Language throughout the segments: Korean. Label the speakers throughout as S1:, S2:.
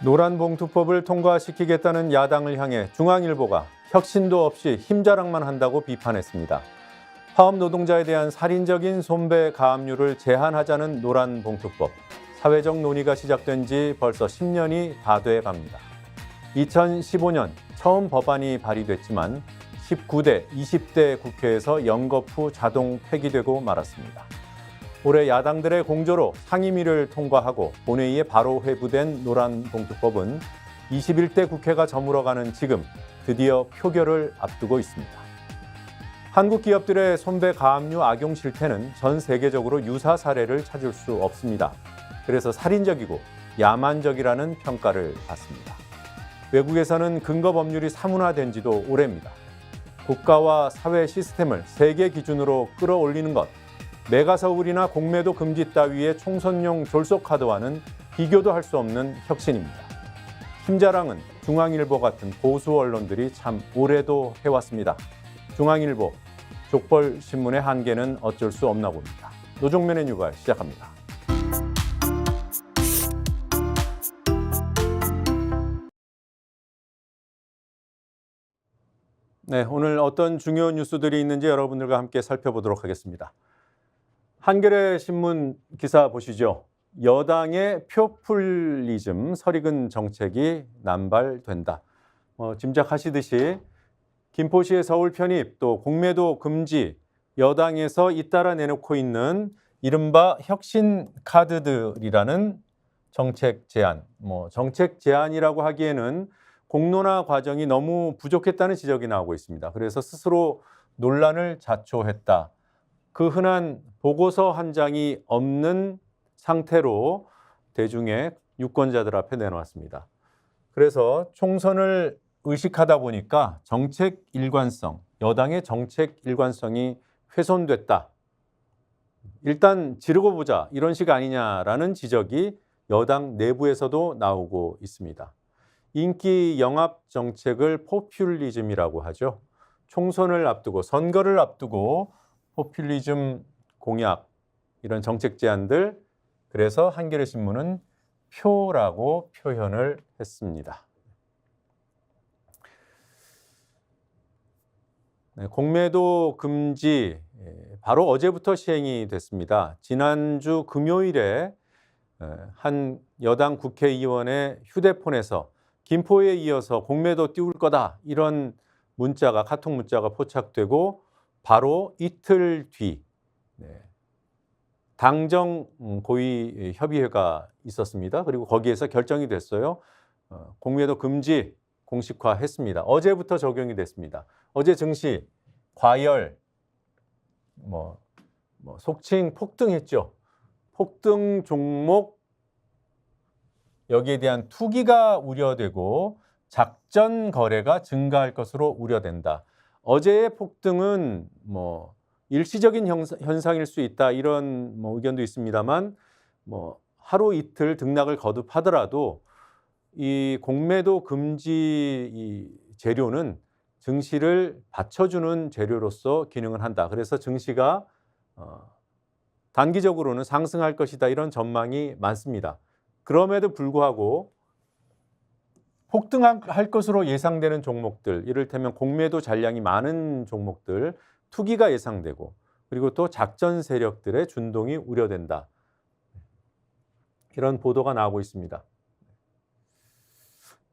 S1: 노란봉투법을 통과시키겠다는 야당을 향해 중앙일보가 혁신도 없이 힘자랑만 한다고 비판했습니다. 파업 노동자에 대한 살인적인 손배 가압류를 제한하자는 노란봉투법. 사회적 논의가 시작된 지 벌써 10년이 다 돼 갑니다. 2015년 처음 법안이 발의됐지만 19대, 20대 국회에서 연거 후 자동 폐기되고 말았습니다. 올해 야당들의 공조로 상임위를 통과하고 본회의에 바로 회부된 노란봉투법은 21대 국회가 저물어가는 지금 드디어 표결을 앞두고 있습니다. 한국 기업들의 손배 가압류 악용 실태는 전 세계적으로 유사 사례를 찾을 수 없습니다. 그래서 살인적이고 야만적이라는 평가를 받습니다. 외국에서는 근거 법률이 사문화된 지도 오래입니다. 국가와 사회 시스템을 세계 기준으로 끌어올리는 것, 메가서울이나 공매도 금지 따위의 총선용 졸속카드와는 비교도 할 수 없는 혁신입니다. 힘자랑은 중앙일보 같은 보수 언론들이 참 오래도 해왔습니다. 중앙일보, 족벌신문의 한계는 어쩔 수 없나 봅니다. 노종면의 유발 시작합니다. 네, 오늘 어떤 중요한 뉴스들이 있는지 여러분들과 함께 살펴보도록 하겠습니다. 한겨레 신문 기사 보시죠. 여당의 표퓰리즘 설익은 정책이 남발된다. 짐작하시듯이 김포시의 서울 편입 또 공매도 금지 여당에서 잇따라 내놓고 있는 이른바 혁신 카드들이라는 정책 제안. 정책 제안이라고 하기에는 공론화 과정이 너무 부족했다는 지적이 나오고 있습니다. 그래서 스스로 논란을 자초했다. 그 흔한 보고서 한 장이 없는 상태로 대중의 유권자들 앞에 내놓았습니다. 그래서 총선을 의식하다 보니까 정책 일관성, 여당의 정책 일관성이 훼손됐다. 일단 지르고 보자 이런 식 아니냐라는 지적이 여당 내부에서도 나오고 있습니다. 인기 영합 정책을 포퓰리즘이라고 하죠. 총선을 앞두고 선거를 앞두고 포퓰리즘 공약 이런 정책 제안들, 그래서 한겨레 신문은 표라고 표현을 했습니다. 네, 공매도 금지 바로 어제부터 시행이 됐습니다. 지난주 금요일에 한 여당 국회의원의 휴대폰에서 김포에 이어서 공매도 띄울 거다 이런 문자가 카톡 문자가 포착되고 바로 이틀 뒤 당정 고위 협의회가 있었습니다. 그리고 거기에서 결정이 됐어요. 공매도 금지 공식화했습니다. 어제부터 적용이 됐습니다. 어제 증시 과열, 속칭 폭등했죠. 폭등 종목 여기에 대한 투기가 우려되고 작전 거래가 증가할 것으로 우려된다. 어제의 폭등은 일시적인 현상일 수 있다 이런 의견도 있습니다만 하루 이틀 등락을 거듭하더라도 이 공매도 금지 이 재료는 증시를 받쳐주는 재료로서 기능을 한다. 그래서 증시가 단기적으로는 상승할 것이다 이런 전망이 많습니다. 그럼에도 불구하고 폭등할 것으로 예상되는 종목들, 이를테면 공매도 잔량이 많은 종목들, 투기가 예상되고 그리고 또 작전 세력들의 준동이 우려된다. 이런 보도가 나오고 있습니다.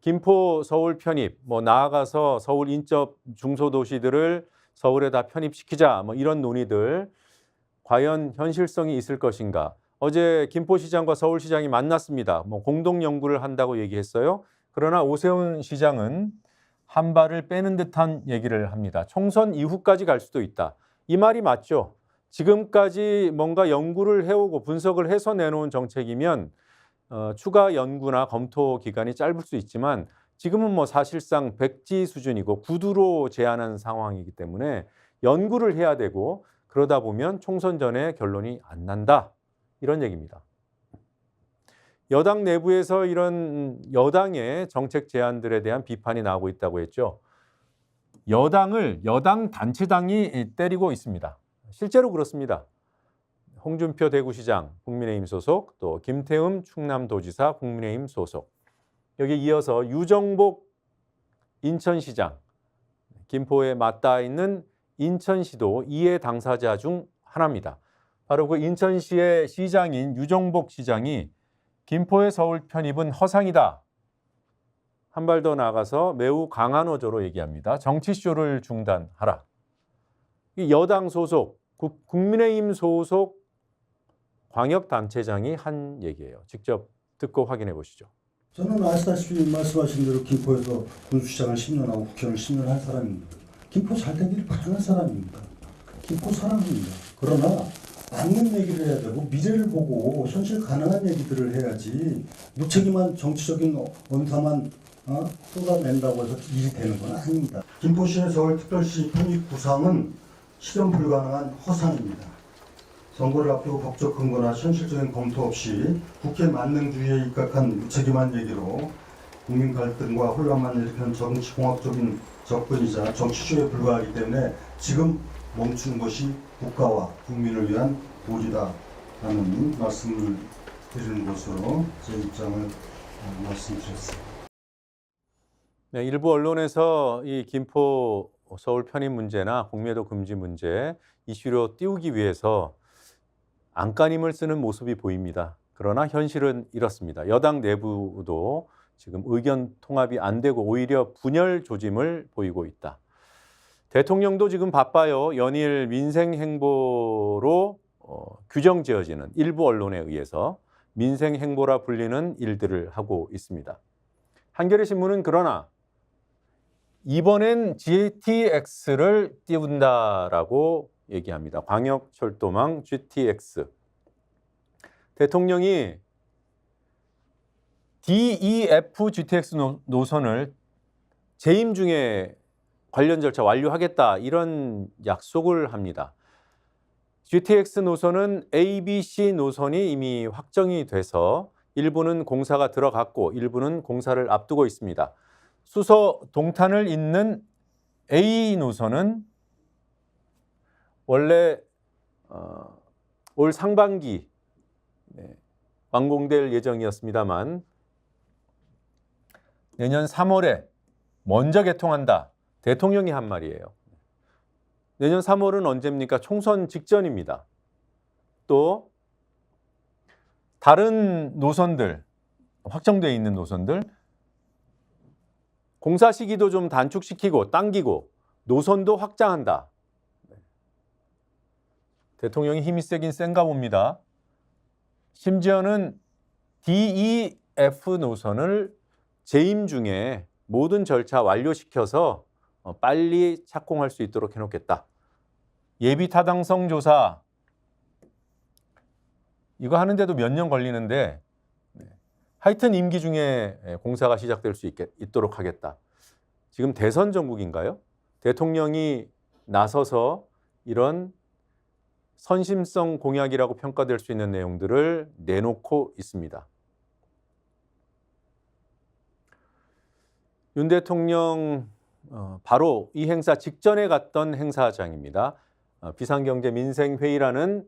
S1: 김포 서울 편입, 나아가서 서울 인접 중소도시들을 서울에 다 편입시키자 이런 논의들 과연 현실성이 있을 것인가. 어제 김포시장과 서울시장이 만났습니다. 공동 연구를 한다고 얘기했어요. 그러나 오세훈 시장은 한 발을 빼는 듯한 얘기를 합니다. 총선 이후까지 갈 수도 있다. 이 말이 맞죠. 지금까지 뭔가 연구를 해오고 분석을 해서 내놓은 정책이면 추가 연구나 검토 기간이 짧을 수 있지만 지금은 사실상 백지 수준이고 구두로 제안한 상황이기 때문에 연구를 해야 되고 그러다 보면 총선 전에 결론이 안 난다. 이런 얘기입니다. 여당 내부에서 이런 여당의 정책 제안들에 대한 비판이 나오고 있다고 했죠. 여당을 여당 단체당이 때리고 있습니다. 실제로 그렇습니다. 홍준표 대구시장 국민의힘 소속, 또 김태흠 충남도지사 국민의힘 소속. 여기 이어서 유정복 인천시장, 김포에 맞닿아 있는 인천시도 이해 당사자 중 하나입니다. 바로 그 인천시의 시장인 유정복 시장이 김포의 서울 편입은 허상이다. 한 발 더 나아가서 매우 강한 어조로 얘기합니다. 정치쇼를 중단하라. 이 여당 소속, 국민의힘 소속 광역단체장이 한 얘기예요. 직접 듣고 확인해 보시죠.
S2: 저는 아시다시피 말씀하신 대로 김포에서 군수시장을 10년하고 국회의원을 10년 한 사람입니다. 김포 잘 되기를 바라는 사람입니다. 김포 사람입니다. 그러나 맞는 얘기를 해야 되고 미래를 보고 현실 가능한 얘기들을 해야지 무책임한 정치적인 언사만 쏟아낸다고 해서 일이 되는 건 아닙니다. 김포시의 서울특별시 편입 구상은 실현 불가능한 허상입니다. 선거를 앞두고 법적 근거나 현실적인 검토 없이 국회 만능주의에 입각한 무책임한 얘기로 국민 갈등과 혼란만 일으키는 정치공학적인 접근이자 정치쇼에 불과하기 때문에 지금 멈추는 것이 국가와 국민을 위한 도리다라는 말씀을 드리는 것으로 제 입장을 말씀드렸습니다.
S1: 네, 일부 언론에서 이 김포 서울 편입 문제나 공매도 금지 문제 이슈로 띄우기 위해서 안간힘을 쓰는 모습이 보입니다. 그러나 현실은 이렇습니다. 여당 내부도 지금 의견 통합이 안 되고 오히려 분열 조짐을 보이고 있다. 대통령도 지금 바빠요. 연일 민생 행보로 규정 지어지는 일부 언론에 의해서 민생 행보라 불리는 일들을 하고 있습니다. 한겨레 신문은 그러나 이번엔 GTX를 띄운다라고 얘기합니다. 광역철도망 GTX. 대통령이 DEF GTX 노선을 재임 중에 관련 절차 완료하겠다 이런 약속을 합니다. GTX 노선은 ABC 노선이 이미 확정이 돼서 일부는 공사가 들어갔고 일부는 공사를 앞두고 있습니다. 수서 동탄을 잇는 A 노선은 원래 올 상반기 완공될 예정이었습니다만 내년 3월에 먼저 개통한다. 대통령이 한 말이에요. 내년 3월은 언제입니까? 총선 직전입니다. 또 다른 노선들, 확정되어 있는 노선들 공사 시기도 좀 단축시키고 당기고 노선도 확장한다. 대통령이 힘이 세긴 센가 봅니다. 심지어는 DEF 노선을 재임 중에 모든 절차 완료시켜서 빨리 착공할 수 있도록 해놓겠다. 예비 타당성 조사 이거 하는데도 몇 년 걸리는데 하여튼 임기 중에 공사가 시작될 수 있도록 하겠다. 지금 대선 정국인가요? 대통령이 나서서 이런 선심성 공약이라고 평가될 수 있는 내용들을 내놓고 있습니다. 윤 대통령 바로 이 행사 직전에 갔던 행사장입니다. 비상경제 민생회의라는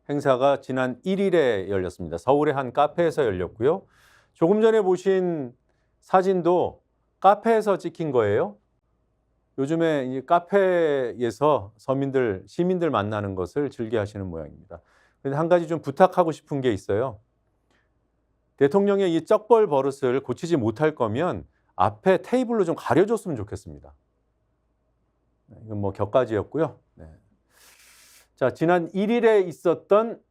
S1: 행사가 지난 1일에 열렸습니다. 서울의 한 카페에서 열렸고요. 조금 전에 보신 사진도 카페에서 찍힌 거예요. 요즘에 이 카페에서 서민들, 시민들 만나는 것을 즐겨 하시는 모양입니다. 그런데 한 가지 좀 부탁하고 싶은 게 있어요. 대통령의 이 쩍벌 버릇을 고치지 못할 거면 앞에 테이블로 좀 가려줬으면 좋겠습니다. 이건 뭐 격가지였고요. 네. 자, 지난 1일에 있었던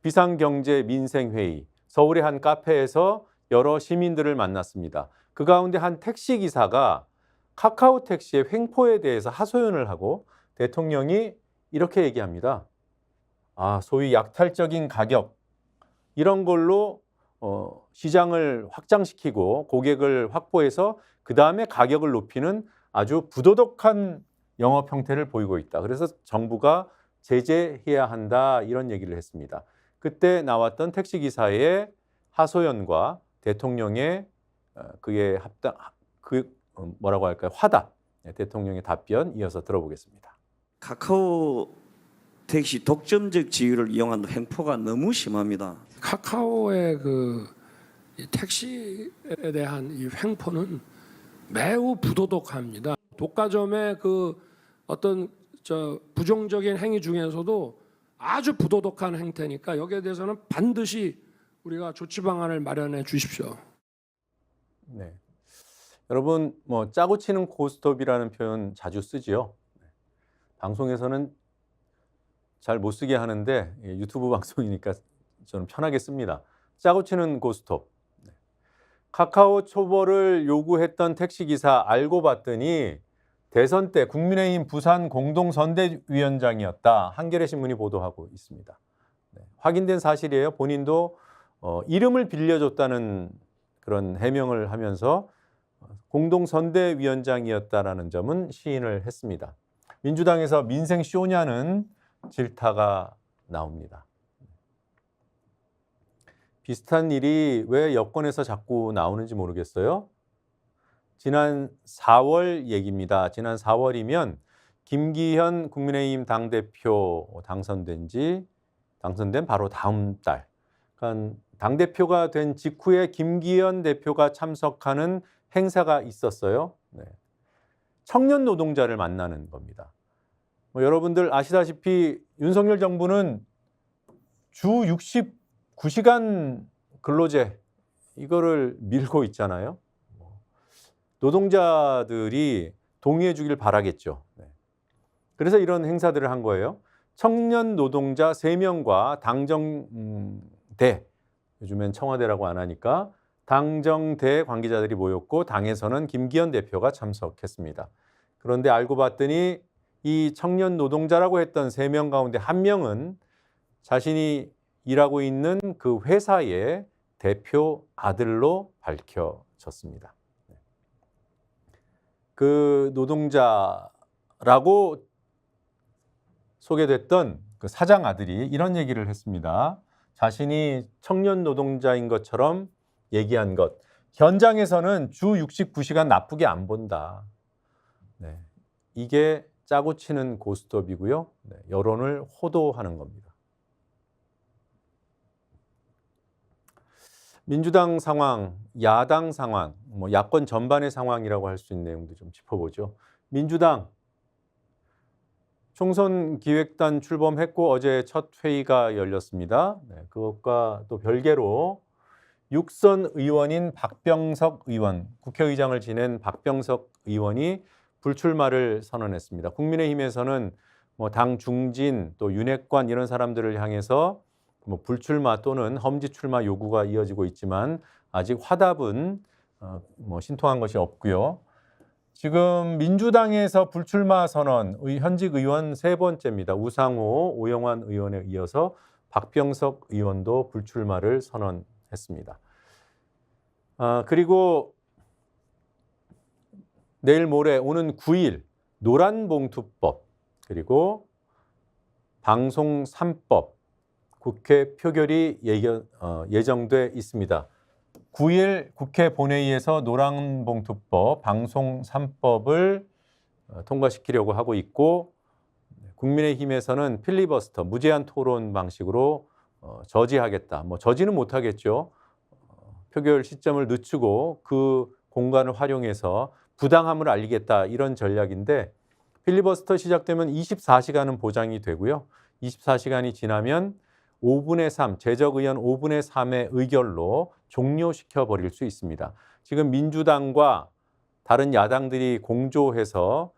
S1: 비상경제 민생회의, 서울의 한 카페에서 여러 시민들을 만났습니다. 그 가운데 한 택시기사가 카카오 택시의 횡포에 대해서 하소연을 하고 대통령이 이렇게 얘기합니다. 소위 약탈적인 가격, 이런 걸로 시장을 확장시키고 고객을 확보해서 그 다음에 가격을 높이는 아주 부도덕한 영업 형태를 보이고 있다. 그래서 정부가 제재해야 한다 이런 얘기를 했습니다. 그때 나왔던 택시기사의 하소연과 대통령의 그의 뭐라고 할까요? 화답, 대통령의 답변 이어서 들어보겠습니다.
S3: 카카오 택시 독점적 지위를 이용한 횡포가 너무 심합니다.
S4: 카카오의 그 이 택시에 대한 이 횡포는 매우 부도덕합니다. 독과점의 그 어떤 부정적인 행위 중에서도 아주 부도덕한 행태니까 여기에 대해서는 반드시 우리가 조치 방안을 마련해 주십시오.
S1: 네. 여러분 뭐 짜고 치는 고스톱이라는 표현 자주 쓰지요. 방송에서는 잘 못 쓰게 하는데 유튜브 방송이니까 저는 편하게 씁니다. 짜고 치는 고스톱. 카카오 초벌을 요구했던 택시기사 알고 봤더니 대선 때 국민의힘 부산 공동선대위원장이었다. 한겨레 신문이 보도하고 있습니다. 확인된 사실이에요. 본인도 이름을 빌려줬다는 그런 해명을 하면서 공동선대위원장이었다라는 점은 시인을 했습니다. 민주당에서 민생 쇼냐는 질타가 나옵니다. 비슷한 일이 왜 여권에서 자꾸 나오는지 모르겠어요. 지난 4월 얘기입니다. 지난 4월이면 김기현 국민의힘 당대표 당선된 바로 다음 달. 그러니까 당대표가 된 직후에 김기현 대표가 참석하는 행사가 있었어요. 네. 청년 노동자를 만나는 겁니다. 여러분들 아시다시피 윤석열 정부는 주 69시간 근로제 이거를 밀고 있잖아요. 노동자들이 동의해 주길 바라겠죠. 그래서 이런 행사들을 한 거예요. 청년 노동자 3명과 당정대, 요즘엔 청와대라고 안 하니까 당정대 관계자들이 모였고 당에서는 김기현 대표가 참석했습니다. 그런데 알고 봤더니 이 청년 노동자라고 했던 3명 가운데 1명은 자신이 일하고 있는 그 회사의 대표 아들로 밝혀졌습니다. 그 노동자라고 소개됐던 그 사장 아들이 이런 얘기를 했습니다. 자신이 청년 노동자인 것처럼 얘기한 것. 현장에서는 주 69시간 나쁘게 안 본다. 네. 이게 짜고 치는 고스톱이고요. 네. 여론을 호도하는 겁니다. 민주당 상황, 야당 상황, 야권 전반의 상황이라고 할 수 있는 내용도 좀 짚어보죠. 민주당 총선 기획단 출범했고 어제 첫 회의가 열렸습니다. 네, 그것과 또 별개로 육선 의원인 박병석 의원, 국회의장을 지낸 박병석 의원이 불출마를 선언했습니다. 국민의힘에서는 당 중진 또 윤핵관 이런 사람들을 향해서 불출마 또는 험지 출마 요구가 이어지고 있지만 아직 화답은 신통한 것이 없고요. 지금 민주당에서 불출마 선언, 현직 의원 3번째입니다. 우상호, 오영환 의원에 이어서 박병석 의원도 불출마를 선언했습니다. 그리고 내일 모레 오는 9일 노란봉투법 그리고 방송 3법 국회 표결이 예정돼 있습니다. 9일 국회 본회의에서 노란봉투법, 방송 3법을 통과시키려고 하고 있고 국민의힘에서는 필리버스터, 무제한 토론 방식으로 저지하겠다. 저지는 못하겠죠. 표결 시점을 늦추고 그 공간을 활용해서 부당함을 알리겠다 이런 전략인데 필리버스터 시작되면 24시간은 보장이 되고요. 24시간이 지나면 5분의 3, 제적 의원 5분의 3의 의결로 종료시켜 버릴 수 있습니다. 지금 민주당과 다른 야당들이 공조해서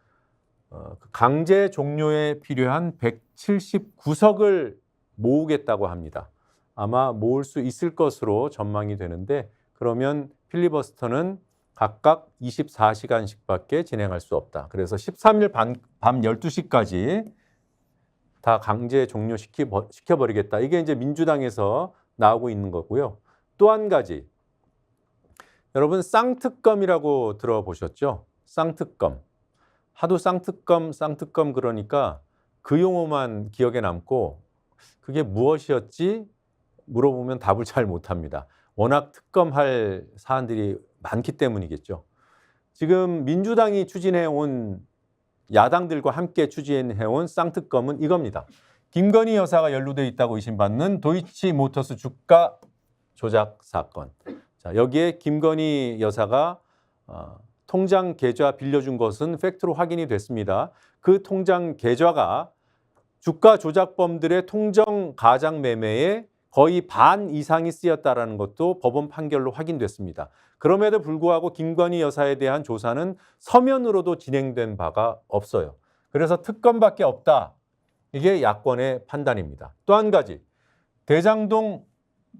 S1: 강제 종료에 필요한 179석을 모으겠다고 합니다. 아마 모을 수 있을 것으로 전망이 되는데 그러면 필리버스터는 각각 24시간씩밖에 진행할 수 없다. 그래서 13일 밤 12시까지 다 강제 종료시켜버리겠다. 이게 이제 민주당에서 나오고 있는 거고요. 또 한 가지, 여러분 쌍특검이라고 들어보셨죠? 쌍특검. 하도 쌍특검 그러니까 그 용어만 기억에 남고 그게 무엇이었지? 물어보면 답을 잘 못합니다. 워낙 특검할 사안들이 많기 때문이겠죠. 지금 민주당이 추진해온 야당들과 함께 추진해온 쌍특검은 이겁니다. 김건희 여사가 연루돼 있다고 의심받는 도이치모터스 주가 조작 사건. 자, 여기에 김건희 여사가 통장 계좌 빌려준 것은 팩트로 확인이 됐습니다. 그 통장 계좌가 주가 조작범들의 통정 가장 매매에 거의 반 이상이 쓰였다라는 것도 법원 판결로 확인됐습니다. 그럼에도 불구하고 김건희 여사에 대한 조사는 서면으로도 진행된 바가 없어요. 그래서 특검밖에 없다. 이게 야권의 판단입니다. 또 한 가지, 대장동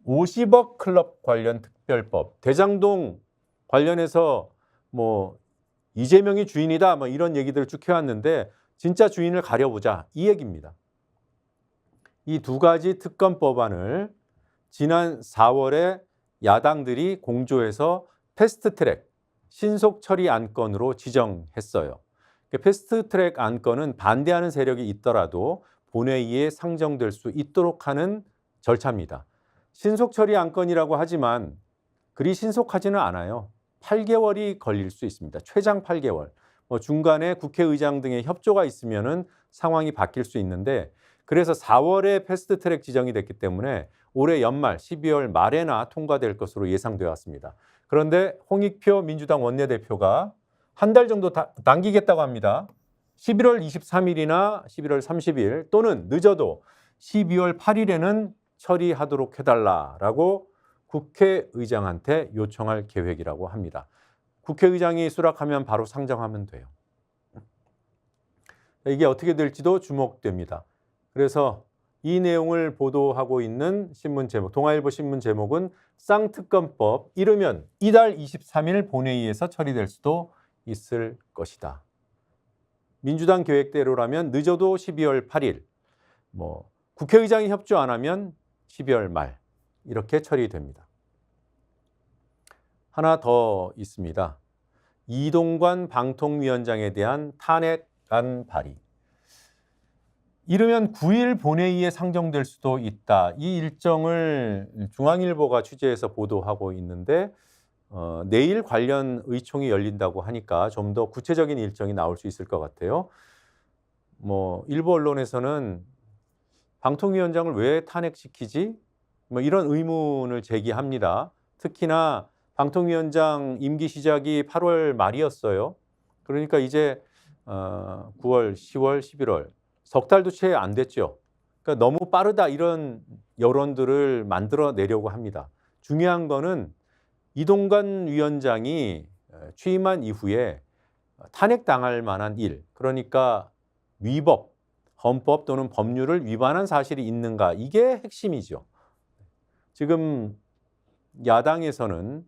S1: 50억 클럽 관련 특별법. 대장동 관련해서 뭐 이재명이 주인이다 뭐 이런 얘기들을 쭉 해왔는데 진짜 주인을 가려보자 이 얘기입니다. 이 두 가지 특검 법안을 지난 4월에 야당들이 공조해서 패스트트랙 신속 처리 안건으로 지정했어요. 패스트트랙 안건은 반대하는 세력이 있더라도 본회의에 상정될 수 있도록 하는 절차입니다. 신속 처리 안건이라고 하지만 그리 신속하지는 않아요. 8개월이 걸릴 수 있습니다. 최장 8개월. 중간에 국회의장 등의 협조가 있으면은 상황이 바뀔 수 있는데 그래서 4월에 패스트트랙 지정이 됐기 때문에 올해 연말 12월 말에나 통과될 것으로 예상되어 왔습니다. 그런데 홍익표 민주당 원내대표가 한 달 정도 당기겠다고 합니다. 11월 23일이나 11월 30일 또는 늦어도 12월 8일에는 처리하도록 해달라라고 국회의장한테 요청할 계획이라고 합니다. 국회의장이 수락하면 바로 상정하면 돼요. 이게 어떻게 될지도 주목됩니다. 그래서 이 내용을 보도하고 있는 신문 제목, 동아일보 신문 제목은 쌍특검법 이르면 이달 23일 본회의에서 처리될 수도 있을 것이다. 민주당 계획대로라면 늦어도 12월 8일, 국회의장이 협조 안 하면 12월 말 이렇게 처리됩니다. 하나 더 있습니다. 이동관 방통위원장에 대한 탄핵안 발의. 이르면 9일 본회의에 상정될 수도 있다. 이 일정을 중앙일보가 취재해서 보도하고 있는데 내일 관련 의총이 열린다고 하니까 좀 더 구체적인 일정이 나올 수 있을 것 같아요. 일부 언론에서는 방통위원장을 왜 탄핵시키지? 이런 의문을 제기합니다. 특히나 방통위원장 임기 시작이 8월 말이었어요. 그러니까 이제 9월, 10월, 11월 석 달도 채 안 됐죠. 그러니까 너무 빠르다 이런 여론들을 만들어내려고 합니다. 중요한 거는 이동관 위원장이 취임한 이후에 탄핵당할 만한 일, 그러니까 위법, 헌법 또는 법률을 위반한 사실이 있는가, 이게 핵심이죠. 지금 야당에서는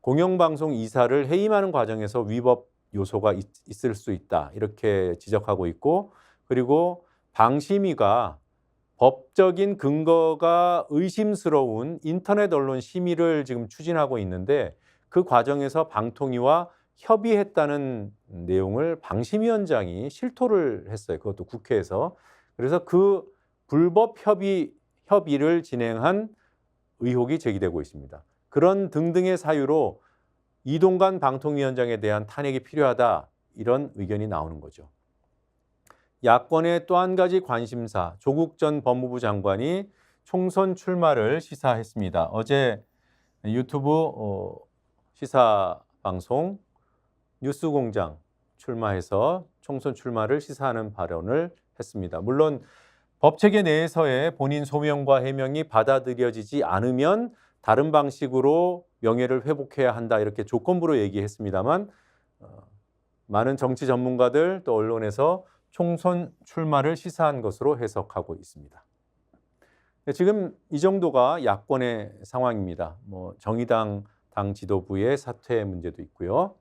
S1: 공영방송 이사를 해임하는 과정에서 위법 요소가 있을 수 있다 이렇게 지적하고 있고, 그리고 방심위가 법적인 근거가 의심스러운 인터넷 언론 심의를 지금 추진하고 있는데 그 과정에서 방통위와 협의했다는 내용을 방심위원장이 실토를 했어요. 그것도 국회에서. 그래서 그 불법 협의를 진행한 의혹이 제기되고 있습니다. 그런 등등의 사유로 이동관 방통위원장에 대한 탄핵이 필요하다 이런 의견이 나오는 거죠. 야권의 또 한 가지 관심사, 조국 전 법무부 장관이 총선 출마를 시사했습니다. 어제 유튜브 시사 방송 뉴스공장 출마해서 총선 출마를 시사하는 발언을 했습니다. 물론 법체계 내에서의 본인 소명과 해명이 받아들여지지 않으면 다른 방식으로 명예를 회복해야 한다 이렇게 조건부로 얘기했습니다만 많은 정치 전문가들 또 언론에서 총선 출마를 시사한 것으로 해석하고 있습니다. 지금 이 정도가 야권의 상황입니다. 정의당 당 지도부의 사퇴 문제도 있고요.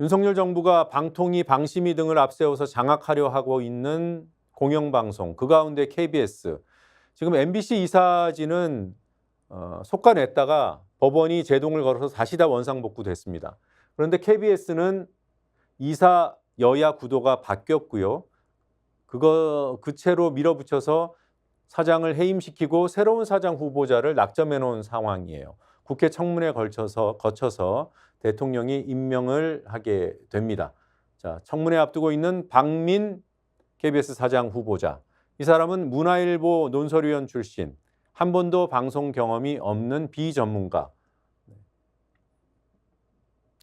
S1: 윤석열 정부가 방통위, 방심위 등을 앞세워서 장악하려 하고 있는 공영방송, 그 가운데 KBS. 지금 MBC 이사진은 속아냈다가 법원이 제동을 걸어서 다시 다 원상복구됐습니다. 그런데 KBS는 이사 여야 구도가 바뀌었고요. 그 채로 밀어붙여서 사장을 해임시키고 새로운 사장 후보자를 낙점해 놓은 상황이에요. 국회 청문회 거쳐서 대통령이 임명을 하게 됩니다. 자, 청문회 앞두고 있는 박민 KBS 사장 후보자. 이 사람은 문화일보 논설위원 출신, 한 번도 방송 경험이 없는 비전문가.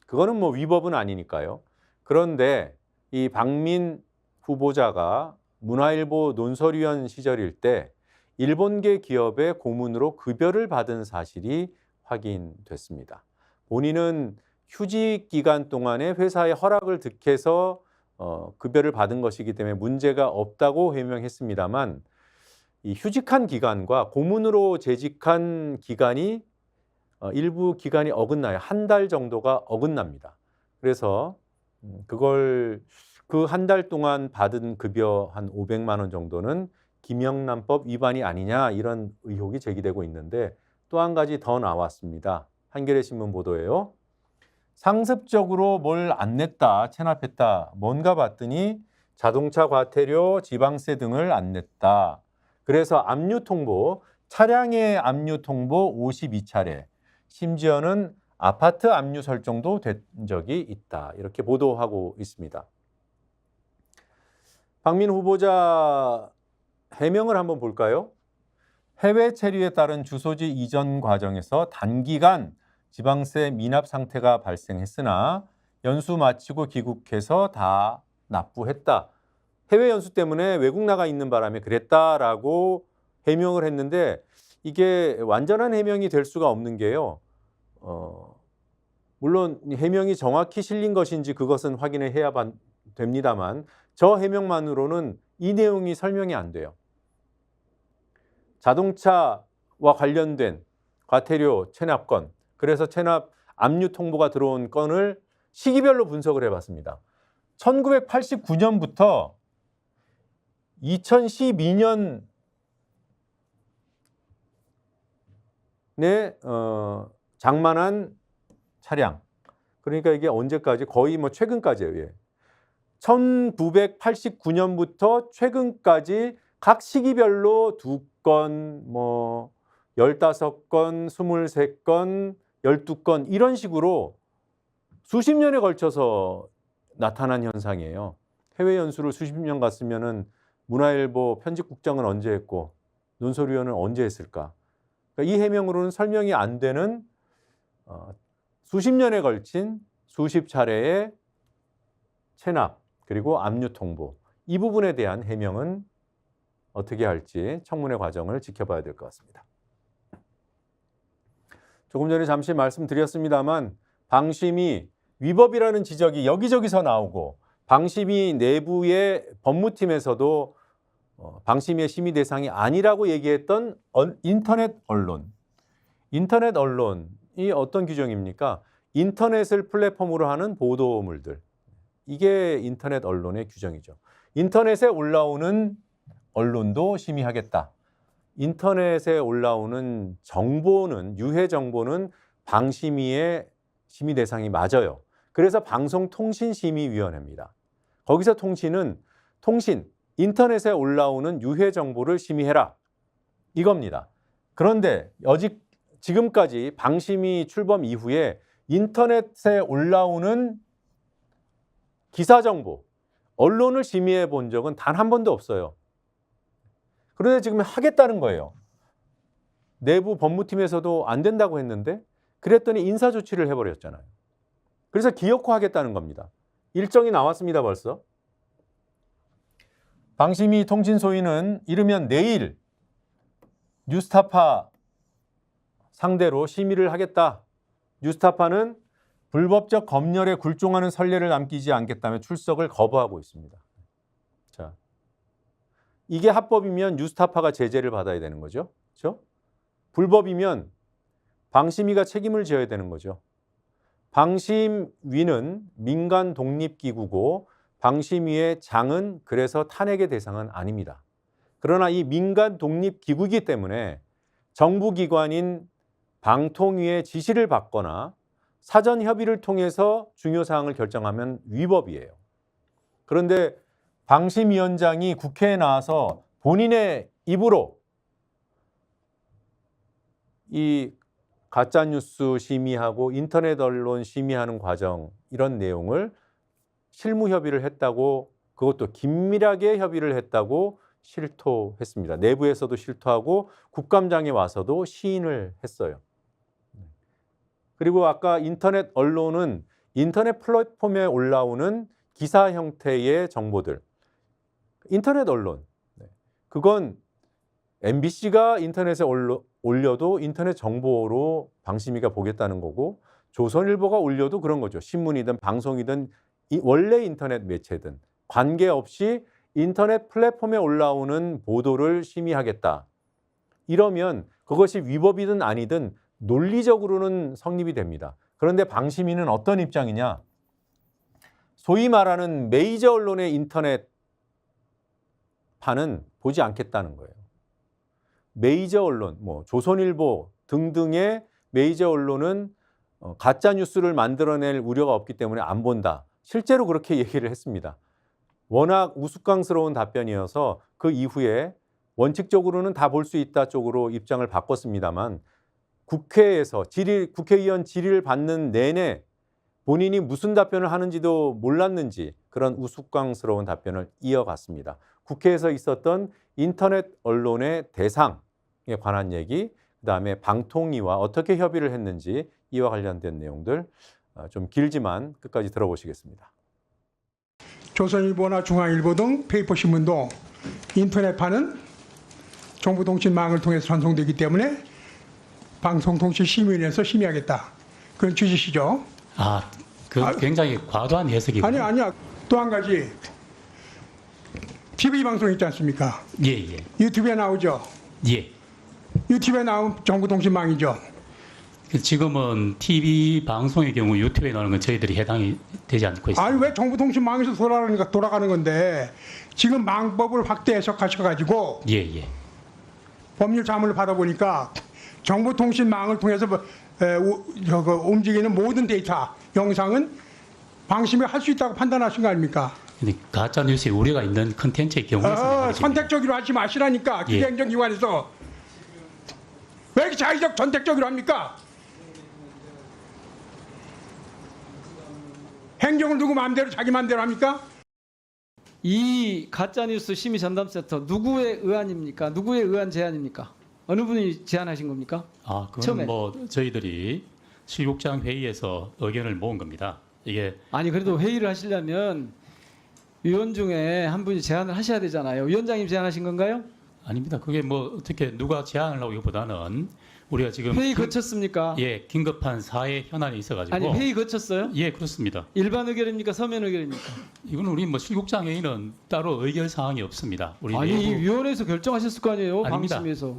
S1: 그거는 뭐 위법은 아니니까요. 그런데 이 박민 후보자가 문화일보 논설위원 시절일 때 일본계 기업의 고문으로 급여를 받은 사실이 확인됐습니다. 본인은 휴직 기간 동안에 회사의 허락을 득해서 급여를 받은 것이기 때문에 문제가 없다고 해명했습니다만 이 휴직한 기간과 고문으로 재직한 기간이 일부 기간이 어긋나요. 한 달 정도가 어긋납니다. 그래서 그걸 그 한 달 동안 받은 급여 한 500만 원 정도는 김영란법 위반이 아니냐 이런 의혹이 제기되고 있는데 또 한 가지 더 나왔습니다. 한겨레 신문 보도예요. 상습적으로 뭘 안 냈다, 체납했다. 뭔가 봤더니 자동차 과태료, 지방세 등을 안 냈다. 그래서 압류 통보, 차량의 압류 통보 52차례. 심지어는 아파트 압류 설정도 된 적이 있다. 이렇게 보도하고 있습니다. 박민 후보자 해명을 한번 볼까요? 해외 체류에 따른 주소지 이전 과정에서 단기간 지방세 미납 상태가 발생했으나 연수 마치고 귀국해서 다 납부했다. 해외 연수 때문에 외국 나가 있는 바람에 그랬다라고 해명을 했는데 이게 완전한 해명이 될 수가 없는 게요. 물론 해명이 정확히 실린 것인지 그것은 확인을 해야 됩니다만 저 해명만으로는 이 내용이 설명이 안 돼요. 자동차와 관련된 과태료 체납건, 그래서 체납 압류 통보가 들어온 건을 시기별로 분석을 해봤습니다. 1989년부터 2012년에 장만한 차량, 그러니까 이게 언제까지? 거의 뭐 최근까지예요. 예. 1989년부터 최근까지 각 시기별로 2건, 뭐 15건, 23건, 12건 이런 식으로 수십 년에 걸쳐서 나타난 현상이에요. 해외 연수를 수십 년 갔으면은 문화일보 편집국장은 언제 했고 논설위원은 언제 했을까? 그러니까 이 해명으로는 설명이 안 되는 수십 년에 걸친 수십 차례의 체납 그리고 압류 통보, 이 부분에 대한 해명은 어떻게 할지 청문회 과정을 지켜봐야 될 것 같습니다. 조금 전에 잠시 말씀드렸습니다만 방심이 위법이라는 지적이 여기저기서 나오고 방심이 내부의 법무팀에서도 방심위의 심의 대상이 아니라고 얘기했던 인터넷 언론. 인터넷 언론이 어떤 규정입니까? 인터넷을 플랫폼으로 하는 보도물들. 이게 인터넷 언론의 규정이죠. 인터넷에 올라오는 언론도 심의하겠다. 인터넷에 올라오는 정보는, 유해 정보는 방심위의 심의 대상이 맞아요. 그래서 방송통신심의위원회입니다. 거기서 통신, 인터넷에 올라오는 유해 정보를 심의해라. 이겁니다. 그런데 지금까지 방심위 출범 이후에 인터넷에 올라오는 기사 정보, 언론을 심의해 본 적은 단 한 번도 없어요. 그런데 지금 하겠다는 거예요. 내부 법무팀에서도 안 된다고 했는데 그랬더니 인사조치를 해버렸잖아요. 그래서 기억화하겠다는 겁니다. 일정이 나왔습니다, 벌써. 방심위 통신소위는 이르면 내일 뉴스타파 상대로 심의를 하겠다. 뉴스타파는 불법적 검열에 굴종하는 선례를 남기지 않겠다며 출석을 거부하고 있습니다. 자, 이게 합법이면 뉴스타파가 제재를 받아야 되는 거죠. 그렇죠? 불법이면 방심위가 책임을 져야 되는 거죠. 방심위는 민간 독립기구고 방심위의 장은 그래서 탄핵의 대상은 아닙니다. 그러나 이 민간 독립기구이기 때문에 정부기관인 방통위의 지시를 받거나 사전 협의를 통해서 중요 사항을 결정하면 위법이에요. 그런데 방심위원장이 국회에 나와서 본인의 입으로 이 가짜뉴스 심의하고 인터넷 언론 심의하는 과정, 이런 내용을 실무 협의를 했다고, 그것도 긴밀하게 협의를 했다고 실토했습니다. 내부에서도 실토하고 국감장에 와서도 시인을 했어요. 그리고 아까 인터넷 언론은 인터넷 플랫폼에 올라오는 기사 형태의 정보들, 인터넷 언론, 그건 MBC가 인터넷에 올려도 인터넷 정보로 방심위가 보겠다는 거고, 조선일보가 올려도 그런 거죠. 신문이든 방송이든 원래 인터넷 매체든 관계없이 인터넷 플랫폼에 올라오는 보도를 심의하겠다. 이러면 그것이 위법이든 아니든 논리적으로는 성립이 됩니다. 그런데 방심위는 어떤 입장이냐? 소위 말하는 메이저 언론의 인터넷판은 보지 않겠다는 거예요. 메이저 언론, 조선일보 등등의 메이저 언론은 가짜 뉴스를 만들어낼 우려가 없기 때문에 안 본다. 실제로 그렇게 얘기를 했습니다. 워낙 우스꽝스러운 답변이어서 그 이후에 원칙적으로는 다 볼 수 있다 쪽으로 입장을 바꿨습니다만, 국회에서 국회의원 질의를 받는 내내 본인이 무슨 답변을 하는지도 몰랐는지 그런 우스꽝스러운 답변을 이어갔습니다. 국회에서 있었던 인터넷 언론의 대상에 관한 얘기, 그다음에 방통위와 어떻게 협의를 했는지 이와 관련된 내용들 좀 길지만 끝까지 들어보시겠습니다.
S5: 조선일보나 중앙일보 등 페이퍼 신문도 인터넷판은 정보통신망을 통해서 전송되기 때문에 방송통신심의위원회에서 심의하겠다. 그런 취지시죠?
S6: 굉장히 과도한 해석이고요.
S5: 아니야. 또 한 가지. TV 방송 있지 않습니까?
S6: 예.
S5: 유튜브에 나오죠?
S6: 예.
S5: 유튜브에 나온 정보통신망이죠?
S6: 지금은 TV 방송의 경우 유튜브에 나오는 건 저희들이 해당이 되지 않고 있습니다.
S5: 아니, 왜 정보통신망에서 돌아가는 건데 지금 망법을 확대 해석하셔가지고
S6: 예.
S5: 법률 자문을 받아보니까 정보통신망을 통해서 움직이는 모든 데이터, 영상은 방심을 할 수 있다고 판단하신 거 아닙니까?
S6: 근데 가짜 뉴스에 우려가 있는 컨텐츠의 경우에서
S5: 선택적으로 하지 마시라니까.
S6: 예.
S5: 기계행정기관에서 왜 이렇게 자의적 선택적으로 합니까? 행정을 누구 마음대로 자기 마음대로 합니까?
S7: 이 가짜뉴스 심의 전담센터 누구의 의안입니까? 누구의 의안 제안입니까? 어느 분이 제안하신 겁니까?
S6: 그건
S7: 처음에.
S6: 저희들이 실국장 회의에서 의견을 모은 겁니다. 이게
S7: 아니 그래도 회의를 하시려면 위원 중에 한 분이 제안을 하셔야 되잖아요. 위원장님 제안하신 건가요?
S6: 아닙니다. 그게 어떻게 누가 제안을 하기보다는 우리가 지금
S7: 회의 거쳤습니까?
S6: 예, 긴급한 사회 현안이 있어가지고.
S7: 아니 회의 거쳤어요?
S6: 예, 그렇습니다.
S7: 일반 의결입니까? 서면 의결입니까?
S6: 이거는 우리 실국장 회의는 따로 의결 사항이 없습니다. 우리
S7: 아니 이
S6: 내부
S7: 위원회에서 결정하셨을 거 아니에요?
S6: 아닙니다.
S7: 방심위에서.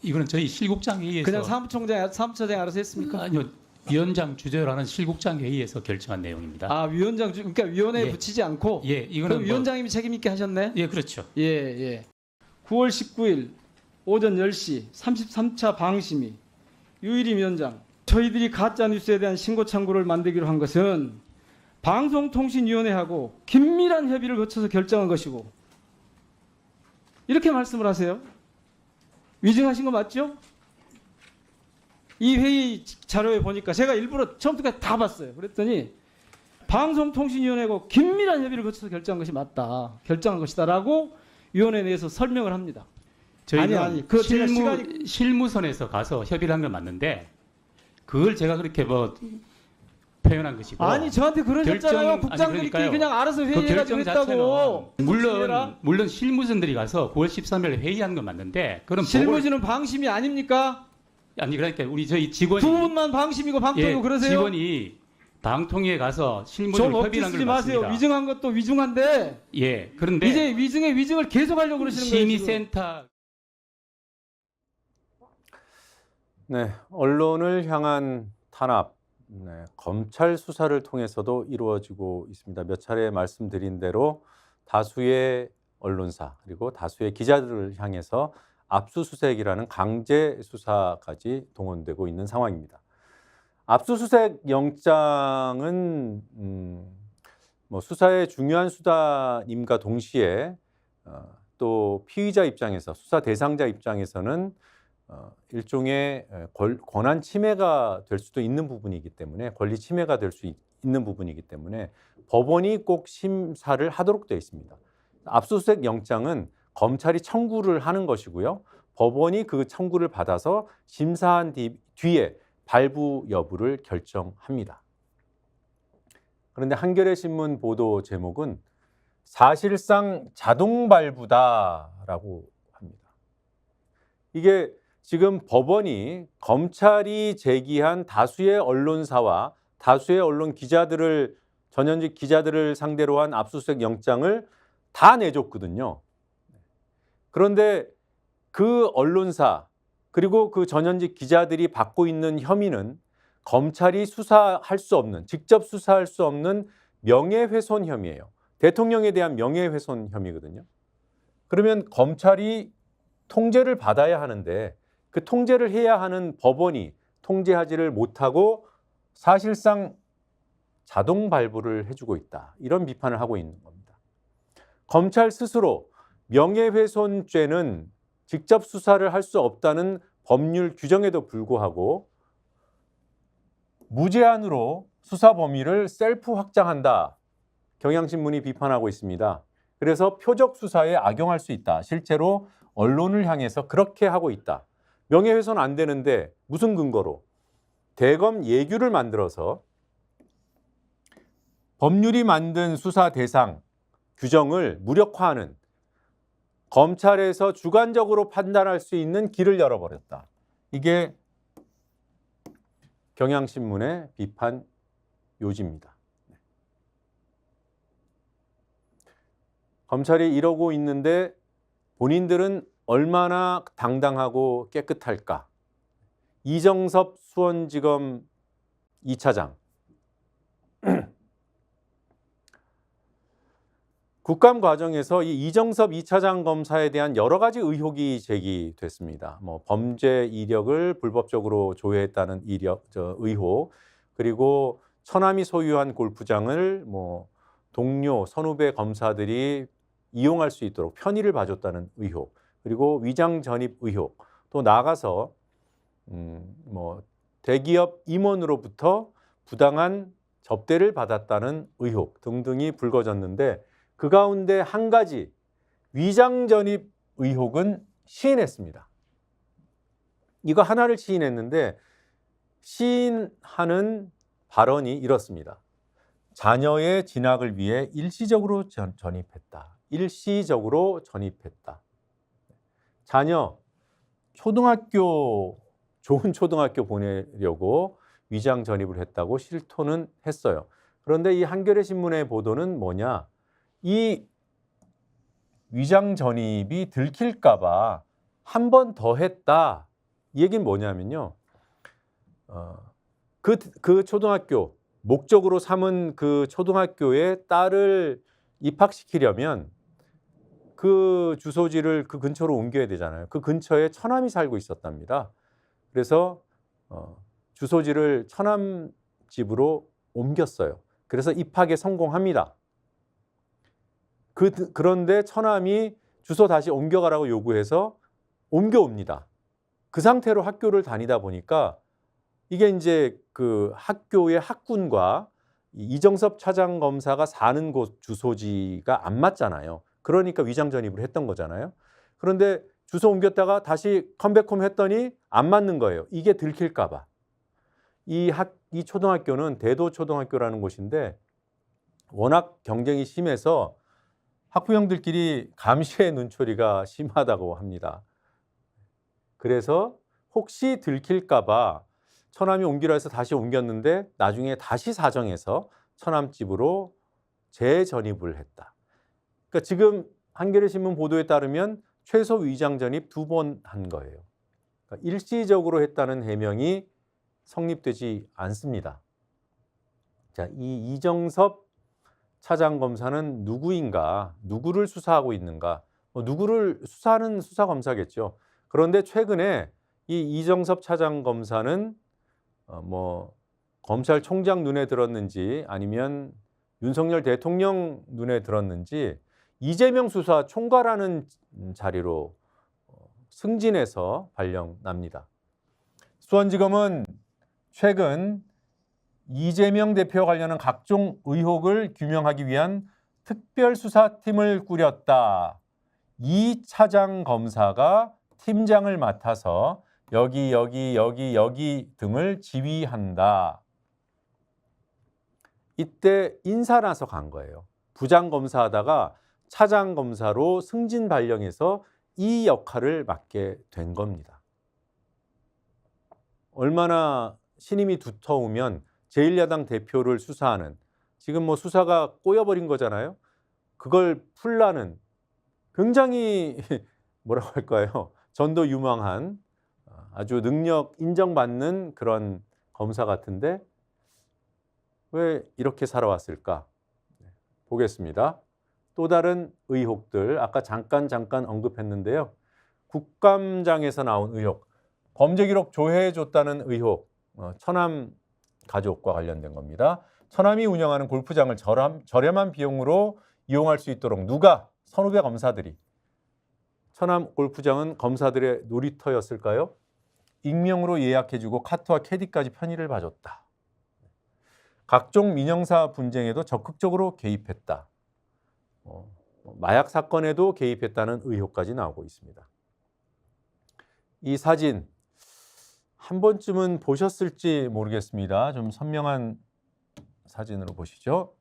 S6: 이거는 저희 실국장 회의에서
S7: 그냥 사무처장이 알아서 했습니까?
S6: 아니요, 위원장 주재라는 실국장 회의에서 결정한 내용입니다.
S7: 위원장 그러니까 위원회에
S6: 예.
S7: 붙이지 않고.
S6: 예, 이거는
S7: 그럼 위원장님이 책임 있게 하셨네?
S6: 예, 그렇죠.
S7: 예. 9월 19일 오전 10시 33차 방심위 유일임 위원장, 저희들이 가짜뉴스에 대한 신고 창구를 만들기로 한 것은 방송통신위원회하고 긴밀한 협의를 거쳐서 결정한 것이고, 이렇게 말씀을 하세요. 위증하신 거 맞죠? 이 회의 자료에 보니까 제가 일부러 처음부터 다 봤어요. 그랬더니 방송통신위원회하고 긴밀한 협의를 거쳐서 결정한 것이 맞다. 결정한 것이다라고 위원회 내에서 설명을 합니다.
S6: 저희는
S7: 그 제가 시간이
S6: 실무선에서 가서 협의를 한 건 맞는데 그걸 제가 그렇게 표현한 것이고.
S7: 아니 저한테 그러셨잖아요. 국장들끼리 그냥 알아서 회의해가지고 했다고.
S6: 물론 실무진들이 가서 9월 13일에 회의한 건 맞는데 그럼
S7: 실무진은 방심이 아닙니까?
S6: 아니 그러니까 저희 직원이
S7: 두 분만 방심이고 방통이고 그러세요?
S6: 직원이 방통위에 가서
S7: 좀
S6: 실무진을
S7: 억지
S6: 협의한
S7: 쓰지
S6: 걸
S7: 마세요.
S6: 맞습니다.
S7: 위증한 것도 위중한데
S6: 예, 그런데
S7: 이제 위증에 위증을 계속하려고 그러시는 거예요. 지금.
S6: 심의센터
S1: 네, 언론을 향한 탄압, 검찰 수사를 통해서도 이루어지고 있습니다. 몇 차례 말씀드린 대로 다수의 언론사 그리고 다수의 기자들을 향해서 압수수색이라는 강제 수사까지 동원되고 있는 상황입니다. 압수수색 영장은 수사의 중요한 수단임과 동시에 또 피의자 입장에서, 수사 대상자 입장에서는 일종의 권한 침해가 될 수도 있는 부분이기 때문에, 권리 침해가 될 수 있는 부분이기 때문에 법원이 꼭 심사를 하도록 되어 있습니다. 압수수색 영장은 검찰이 청구를 하는 것이고요. 법원이 그 청구를 받아서 심사한 뒤에 발부 여부를 결정합니다. 그런데 한겨레 신문 보도 제목은 사실상 자동 발부다라고 합니다. 이게 지금 법원이 검찰이 제기한 다수의 언론사와 다수의 언론 기자들을 전현직 기자들을 상대로 한 압수수색 영장을 다 내줬거든요. 그런데 그 언론사 그리고 그 전현직 기자들이 받고 있는 혐의는 검찰이 수사할 수 없는, 직접 수사할 수 없는 명예훼손 혐의예요. 대통령에 대한 명예훼손 혐의거든요. 그러면 검찰이 통제를 받아야 하는데 그 통제를 해야 하는 법원이 통제하지를 못하고 사실상 자동 발부를 해주고 있다. 이런 비판을 하고 있는 겁니다. 검찰 스스로 명예훼손죄는 직접 수사를 할 수 없다는 법률 규정에도 불구하고 무제한으로 수사 범위를 셀프 확장한다. 경향신문이 비판하고 있습니다. 그래서 표적 수사에 악용할 수 있다. 실제로 언론을 향해서 그렇게 하고 있다. 명예훼손 안 되는데 무슨 근거로? 대검 예규를 만들어서 법률이 만든 수사 대상 규정을 무력화하는 검찰에서 주관적으로 판단할 수 있는 길을 열어버렸다. 이게 경향신문의 비판 요지입니다. 검찰이 이러고 있는데 본인들은 얼마나 당당하고 깨끗할까? 이정섭 수원지검 2차장. 국감 과정에서 이 이정섭 2차장 검사에 대한 여러 가지 의혹이 제기됐습니다. 범죄 이력을 불법적으로 조회했다는 의혹, 그리고 처남이 소유한 골프장을 동료, 선후배 검사들이 이용할 수 있도록 편의를 봐줬다는 의혹, 그리고 위장 전입 의혹, 또 나가서 대기업 임원으로부터 부당한 접대를 받았다는 의혹 등등이 불거졌는데 그 가운데 한 가지 위장 전입 의혹은 시인했습니다. 이거 하나를 시인했는데 시인하는 발언이 이렇습니다. 자녀의 진학을 위해 일시적으로 전입했다. 일시적으로 전입했다. 자녀 초등학교 좋은 초등학교 보내려고 위장 전입을 했다고 실토는 했어요. 그런데 이 한겨레 신문의 보도는 뭐냐? 이 위장 전입이 들킬까 봐 한 번 더 했다. 이 얘기는 뭐냐면요. 그 초등학교, 목적으로 삼은 그 초등학교에 딸을 입학시키려면 그 주소지를 그 근처로 옮겨야 되잖아요. 그 근처에 처남이 살고 있었답니다. 그래서 주소지를 처남 집으로 옮겼어요. 그래서 입학에 성공합니다. 그런데 처남이 주소 다시 옮겨가라고 요구해서 옮겨옵니다. 그 상태로 학교를 다니다 보니까 이게 이제 그 학교의 학군과 이정섭 차장 검사가 사는 곳 주소지가 안 맞잖아요. 그러니까 위장 전입을 했던 거잖아요. 그런데 주소 옮겼다가 다시 컴백홈 했더니 안 맞는 거예요. 이게 들킬까 봐. 이 초등학교는 대도초등학교라는 곳인데 워낙 경쟁이 심해서 학부형들끼리 감시의 눈초리가 심하다고 합니다. 그래서 혹시 들킬까 봐 처남이 옮기라 해서 다시 옮겼는데 나중에 다시 사정해서 처남 집으로 재전입을 했다. 그러니까 지금 한겨레 신문 보도에 따르면 최소 위장 전입 2번 한 거예요. 그러니까 일시적으로 했다는 해명이 성립되지 않습니다. 자, 이 이정섭 차장 검사는 누구인가? 누구를 수사하고 있는가? 누구를 수사하는 수사검사겠죠. 그런데 최근에 이 이정섭 차장 검사는 검찰총장 눈에 들었는지 아니면 윤석열 대통령 눈에 들었는지 이재명 수사 총괄하는 자리로 승진해서 발령납니다. 수원지검은 최근 이재명 대표와 관련한 각종 의혹을 규명하기 위한 특별수사팀을 꾸렸다. 이 차장 검사가 팀장을 맡아서 여기 등을 지휘한다. 이때 인사 나서 간 거예요. 부장 검사하다가 차장 검사로 승진 발령해서 이 역할을 맡게 된 겁니다. 얼마나 신임이 두터우면 제1야당 대표를 수사하는, 지금 뭐 수사가 꼬여버린 거잖아요. 그걸 풀라는 굉장히 뭐라고 할까요? 전도 유망한 아주 능력 인정받는 그런 검사 같은데 왜 이렇게 살아왔을까? 보겠습니다. 또 다른 의혹들, 아까 잠깐 언급했는데요. 국감장에서 나온 의혹, 범죄 기록 조회해줬다는 의혹, 처남 가족과 관련된 겁니다. 처남이 운영하는 골프장을 저렴한 비용으로 이용할 수 있도록 누가? 선후배 검사들이. 처남 골프장은 검사들의 놀이터였을까요? 익명으로 예약해주고 카트와 캐디까지 편의를 봐줬다. 각종 민영사 분쟁에도 적극적으로 개입했다. 마약 사건에도 개입했다는 의혹까지 나오고 있습니다. 이 사진 한 번쯤은 보셨을지 모르겠습니다. 좀 선명한 사진으로 보시죠.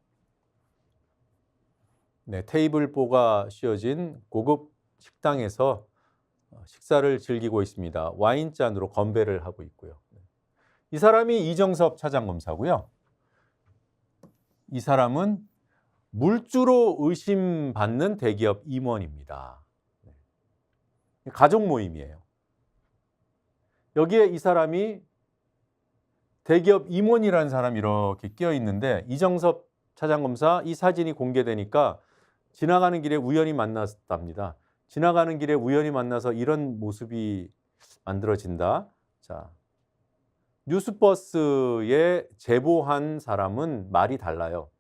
S1: 네, 테이블보가 씌워진 고급 식당에서 식사를 즐기고 있습니다. 와인잔으로 건배를 하고 있고요. 이 사람이 이정섭 차장검사고요. 이 사람은 물주로 의심받는 대기업 임원입니다. 가족 모임이에요. 여기에 이 사람이 대기업 임원이라는 사람이 이렇게 끼어 있는데, 이정섭 차장검사 이 사진이 공개되니까 지나가는 길에 우연히 만났답니다. 지나가는 길에 우연히 만나서 이런 모습이 만들어진다. 자, 뉴스버스에 제보한 사람은 말이 달라요.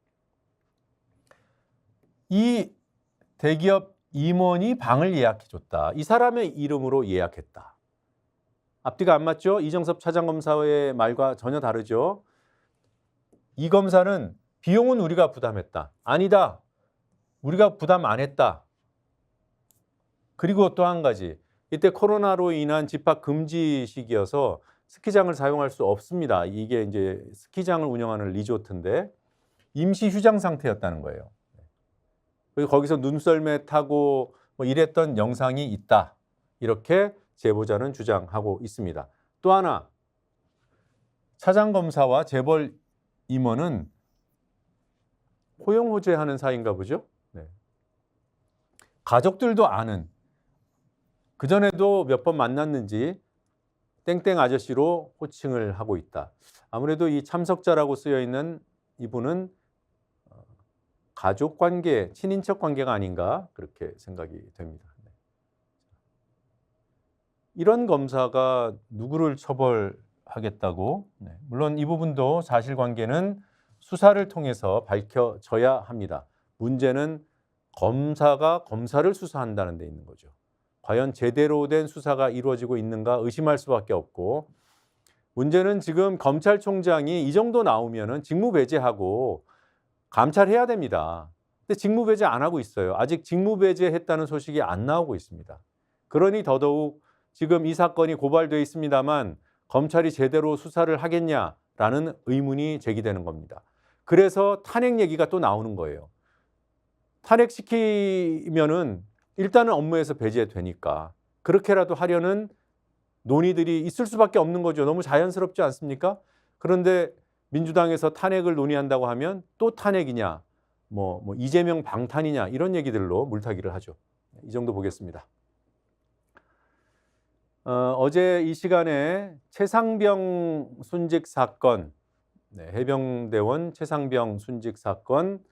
S1: 이 대기업 임원이 방을 예약해줬다. 이 사람의 이름으로 예약했다. 앞뒤가 안 맞죠? 이정섭 차장검사의 말과 전혀 다르죠. 이 검사는 비용은 우리가 부담했다. 아니다. 우리가 부담 안 했다. 그리고 또 한 가지, 이때 코로나로 인한 집합 금지 시기여서 스키장을 사용할 수 없습니다. 이게 이제 스키장을 운영하는 리조트인데 임시 휴장 상태였다는 거예요. 그리고 거기서 눈썰매 타고 뭐 이랬던 영상이 있다. 이렇게 제보자는 주장하고 있습니다. 또 하나, 차장검사와 재벌 임원은 호용호재하는 사이인가 보죠. 네. 가족들도 아는, 그전에도 몇 번 만났는지 땡땡 아저씨로 호칭을 하고 있다. 아무래도 이 참석자라고 쓰여 있는 이분은 가족 관계, 친인척 관계가 아닌가 그렇게 생각이 됩니다. 이런 검사가 누구를 처벌하겠다고? 네. 물론 이 부분도 사실관계는 수사를 통해서 밝혀져야 합니다. 문제는 검사가 검사를 수사한다는 데 있는 거죠. 과연 제대로 된 수사가 이루어지고 있는가 의심할 수밖에 없고, 문제는 지금 검찰총장이 이 정도 나오면은 직무배제하고 감찰해야 됩니다. 근데 직무배제 안 하고 있어요. 아직 직무배제했다는 소식이 안 나오고 있습니다. 그러니 더더욱 지금 이 사건이 고발되어 있습니다만 검찰이 제대로 수사를 하겠냐라는 의문이 제기되는 겁니다. 그래서 탄핵 얘기가 또 나오는 거예요. 탄핵시키면은 일단은 업무에서 배제되니까 그렇게라도 하려는 논의들이 있을 수밖에 없는 거죠. 너무 자연스럽지 않습니까? 그런데 민주당에서 탄핵을 논의한다고 하면 또 탄핵이냐, 뭐 이재명 방탄이냐 이런 얘기들로 물타기를 하죠. 이 정도 보겠습니다. 어제 이 시간에 최상병 순직 사건, 해병대원 최상병 순직 사건,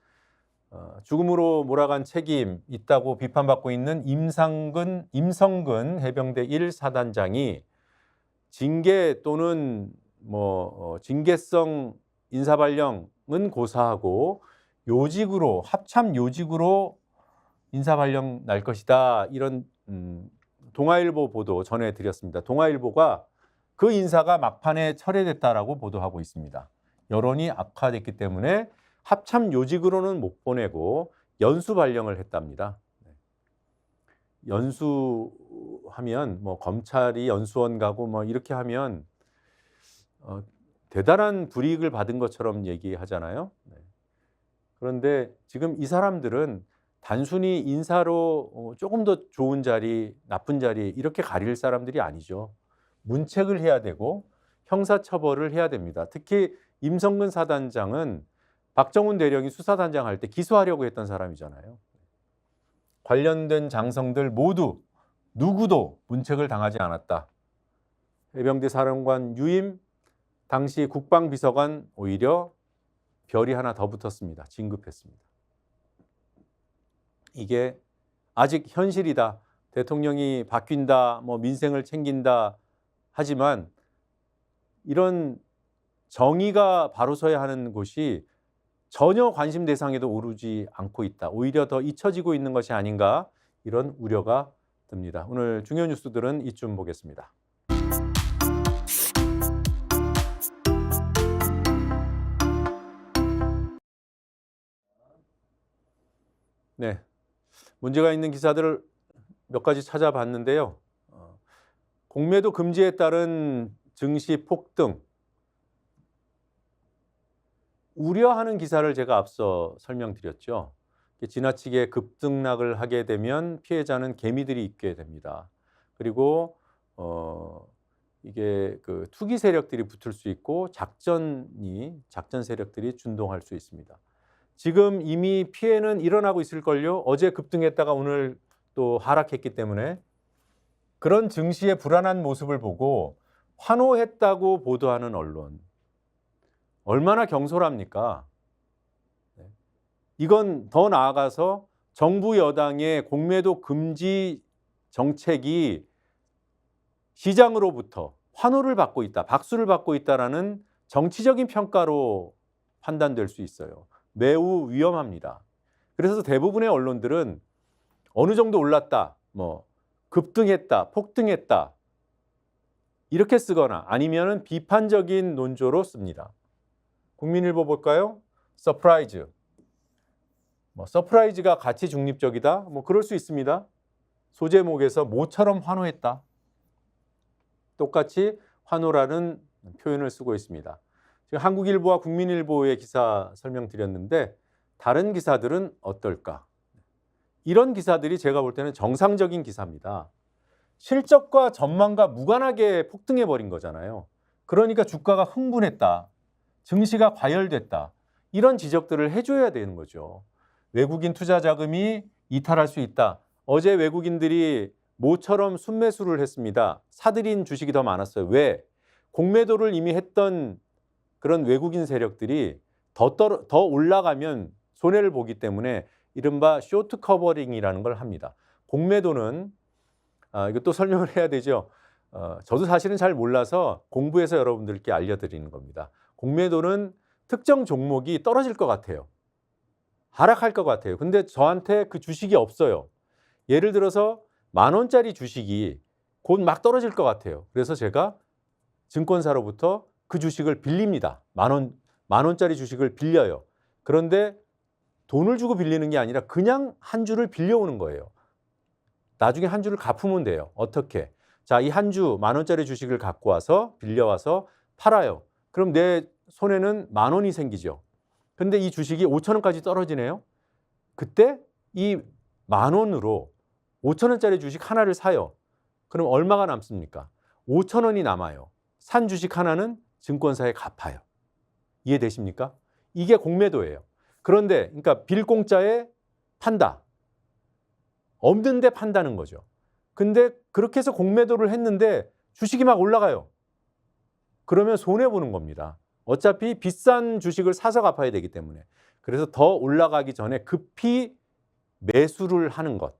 S1: 죽음으로 몰아간 책임 있다고 비판받고 있는 임성근 해병대 1사단장이 징계 또는 징계성 인사발령은 고사하고 요직으로, 합참 요직으로 인사발령 날 것이다. 이런 동아일보 보도 전해드렸습니다. 동아일보가 그 인사가 막판에 철회됐다라고 보도하고 있습니다. 여론이 악화됐기 때문에 합참 요직으로는 못 보내고 연수 발령을 했답니다. 연수하면 뭐 검찰이 연수원 가고 뭐 이렇게 하면 대단한 불이익을 받은 것처럼 얘기하잖아요. 네. 그런데 지금 이 사람들은 단순히 인사로 조금 더 좋은 자리, 나쁜 자리 이렇게 가릴 사람들이 아니죠. 문책을 해야 되고 형사처벌을 해야 됩니다. 특히 임성근 사단장은 박정훈 대령이 수사단장 할 때 기소하려고 했던 사람이잖아요. 관련된 장성들 모두 누구도 문책을 당하지 않았다. 해병대 사령관 유임, 당시 국방비서관 오히려 별이 하나 더 붙었습니다. 진급했습니다. 이게 아직 현실이다. 대통령이 바뀐다, 뭐 민생을 챙긴다 하지만 이런 정의가 바로 서야 하는 곳이 전혀 관심 대상에도 오르지 않고 있다. 오히려 더 잊혀지고 있는 것이 아닌가 이런 우려가 듭니다. 오늘 중요 뉴스들은 이쯤 보겠습니다. 네, 문제가 있는 기사들을 몇 가지 찾아봤는데요. 공매도 금지에 따른 증시 폭등, 우려하는 기사를 제가 앞서 설명드렸죠. 지나치게 급등락을 하게 되면 피해자는 개미들이 있게 됩니다. 그리고 이게 그 투기 세력들이 붙을 수 있고 작전 세력들이 준동할 수 있습니다. 지금 이미 피해는 일어나고 있을걸요. 어제 급등했다가 오늘 또 하락했기 때문에 그런 증시의 불안한 모습을 보고 환호했다고 보도하는 언론. 얼마나 경솔합니까? 이건 더 나아가서 정부 여당의 공매도 금지 정책이 시장으로부터 환호를 받고 있다, 박수를 받고 있다라는 정치적인 평가로 판단될 수 있어요. 매우 위험합니다. 그래서 대부분의 언론들은 어느 정도 올랐다, 뭐 급등했다, 폭등했다 이렇게 쓰거나 아니면은 비판적인 논조로 씁니다. 국민일보 볼까요? 서프라이즈. 서프라이즈가 가치 중립적이다? 뭐 그럴 수 있습니다. 소제목에서 모처럼 환호했다. 똑같이 환호라는 표현을 쓰고 있습니다. 지금 한국일보와 국민일보의 기사 설명드렸는데 다른 기사들은 어떨까? 이런 기사들이 제가 볼 때는 정상적인 기사입니다. 실적과 전망과 무관하게 폭등해버린 거잖아요. 그러니까 주가가 흥분했다. 증시가 과열됐다. 이런 지적들을 해줘야 되는 거죠. 외국인 투자 자금이 이탈할 수 있다. 어제 외국인들이 모처럼 순매수를 했습니다. 사들인 주식이 더 많았어요. 왜? 공매도를 이미 했던 그런 외국인 세력들이 더 올라가면 손해를 보기 때문에 이른바 쇼트 커버링이라는 걸 합니다. 공매도는 이것도 설명을 해야 되죠. 저도 사실은 잘 몰라서 공부해서 여러분들께 알려드리는 겁니다. 공매도는 특정 종목이 떨어질 것 같아요. 하락할 것 같아요. 근데 저한테 그 주식이 없어요. 예를 들어서 10,000원짜리 주식이 곧 막 떨어질 것 같아요. 그래서 제가 증권사로부터 그 주식을 빌립니다. 10,000원짜리 주식을 빌려요. 그런데 돈을 주고 빌리는 게 아니라 그냥 한 주를 빌려오는 거예요. 나중에 한 주를 갚으면 돼요. 어떻게? 자, 이 한 주 10,000원짜리 주식을 갖고 와서 빌려와서 팔아요. 그럼 내 손에는 10,000원이 생기죠. 근데 이 주식이 5,000원까지 떨어지네요. 그때 이 10,000원으로 5,000원짜리 주식 하나를 사요. 그럼 얼마가 남습니까? 5,000원이 남아요. 산 주식 하나는 증권사에 갚아요. 이해되십니까? 이게 공매도예요. 그런데 그러니까 빌 공짜에 판다. 없는데 판다는 거죠. 근데 그렇게 해서 공매도를 했는데 주식이 막 올라가요. 그러면 손해보는 겁니다. 어차피 비싼 주식을 사서 갚아야 되기 때문에. 그래서 더 올라가기 전에 급히 매수를 하는 것.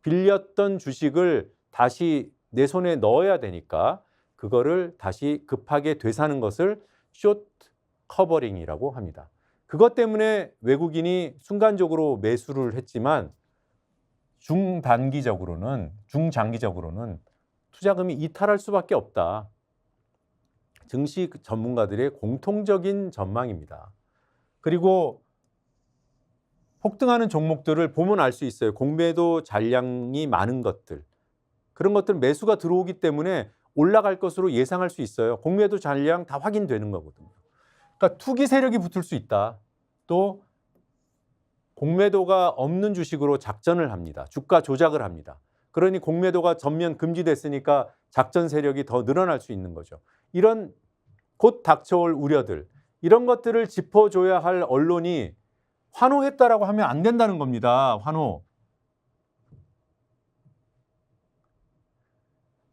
S1: 빌렸던 주식을 다시 내 손에 넣어야 되니까 그거를 다시 급하게 되사는 것을 숏 커버링이라고 합니다. 그것 때문에 외국인이 순간적으로 매수를 했지만 중장기적으로는 투자금이 이탈할 수밖에 없다. 증시 전문가들의 공통적인 전망입니다. 그리고 폭등하는 종목들을 보면 알 수 있어요. 공매도 잔량이 많은 것들. 그런 것들 매수가 들어오기 때문에 올라갈 것으로 예상할 수 있어요. 공매도 잔량 다 확인되는 거거든요. 그러니까 투기 세력이 붙을 수 있다. 또 공매도가 없는 주식으로 작전을 합니다. 주가 조작을 합니다. 그러니 공매도가 전면 금지됐으니까 작전 세력이 더 늘어날 수 있는 거죠. 이런 곧 닥쳐올 우려들, 이런 것들을 짚어줘야 할 언론이 환호했다라고 하면 안 된다는 겁니다. 환호.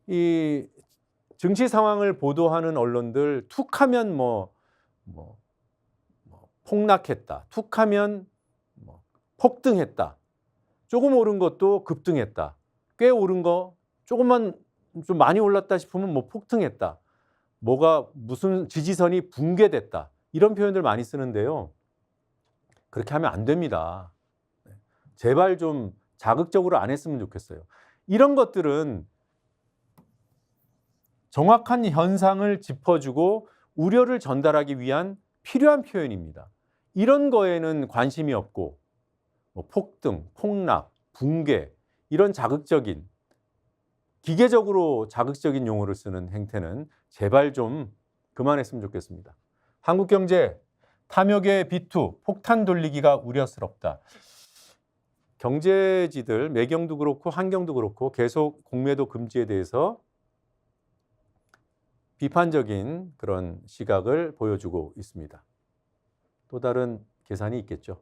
S1: 이 증시 상황을 보도하는 언론들 툭하면 폭락했다. 툭하면 폭등했다. 조금 오른 것도 급등했다. 꽤 오른 거 조금만 좀 많이 올랐다 싶으면 폭등했다. 뭐가 무슨 지지선이 붕괴됐다. 이런 표현들 많이 쓰는데요. 그렇게 하면 안 됩니다. 제발 좀 자극적으로 안 했으면 좋겠어요. 이런 것들은 정확한 현상을 짚어주고 우려를 전달하기 위한 필요한 표현입니다. 이런 거에는 관심이 없고 폭등, 폭락, 붕괴 이런 자극적인 기계적으로 자극적인 용어를 쓰는 행태는 제발 좀 그만했으면 좋겠습니다. 한국경제 탐욕의 비투 폭탄 돌리기가 우려스럽다. 경제지들 매경도 그렇고 한경도 그렇고 계속 공매도 금지에 대해서 비판적인 그런 시각을 보여주고 있습니다. 또 다른 계산이 있겠죠.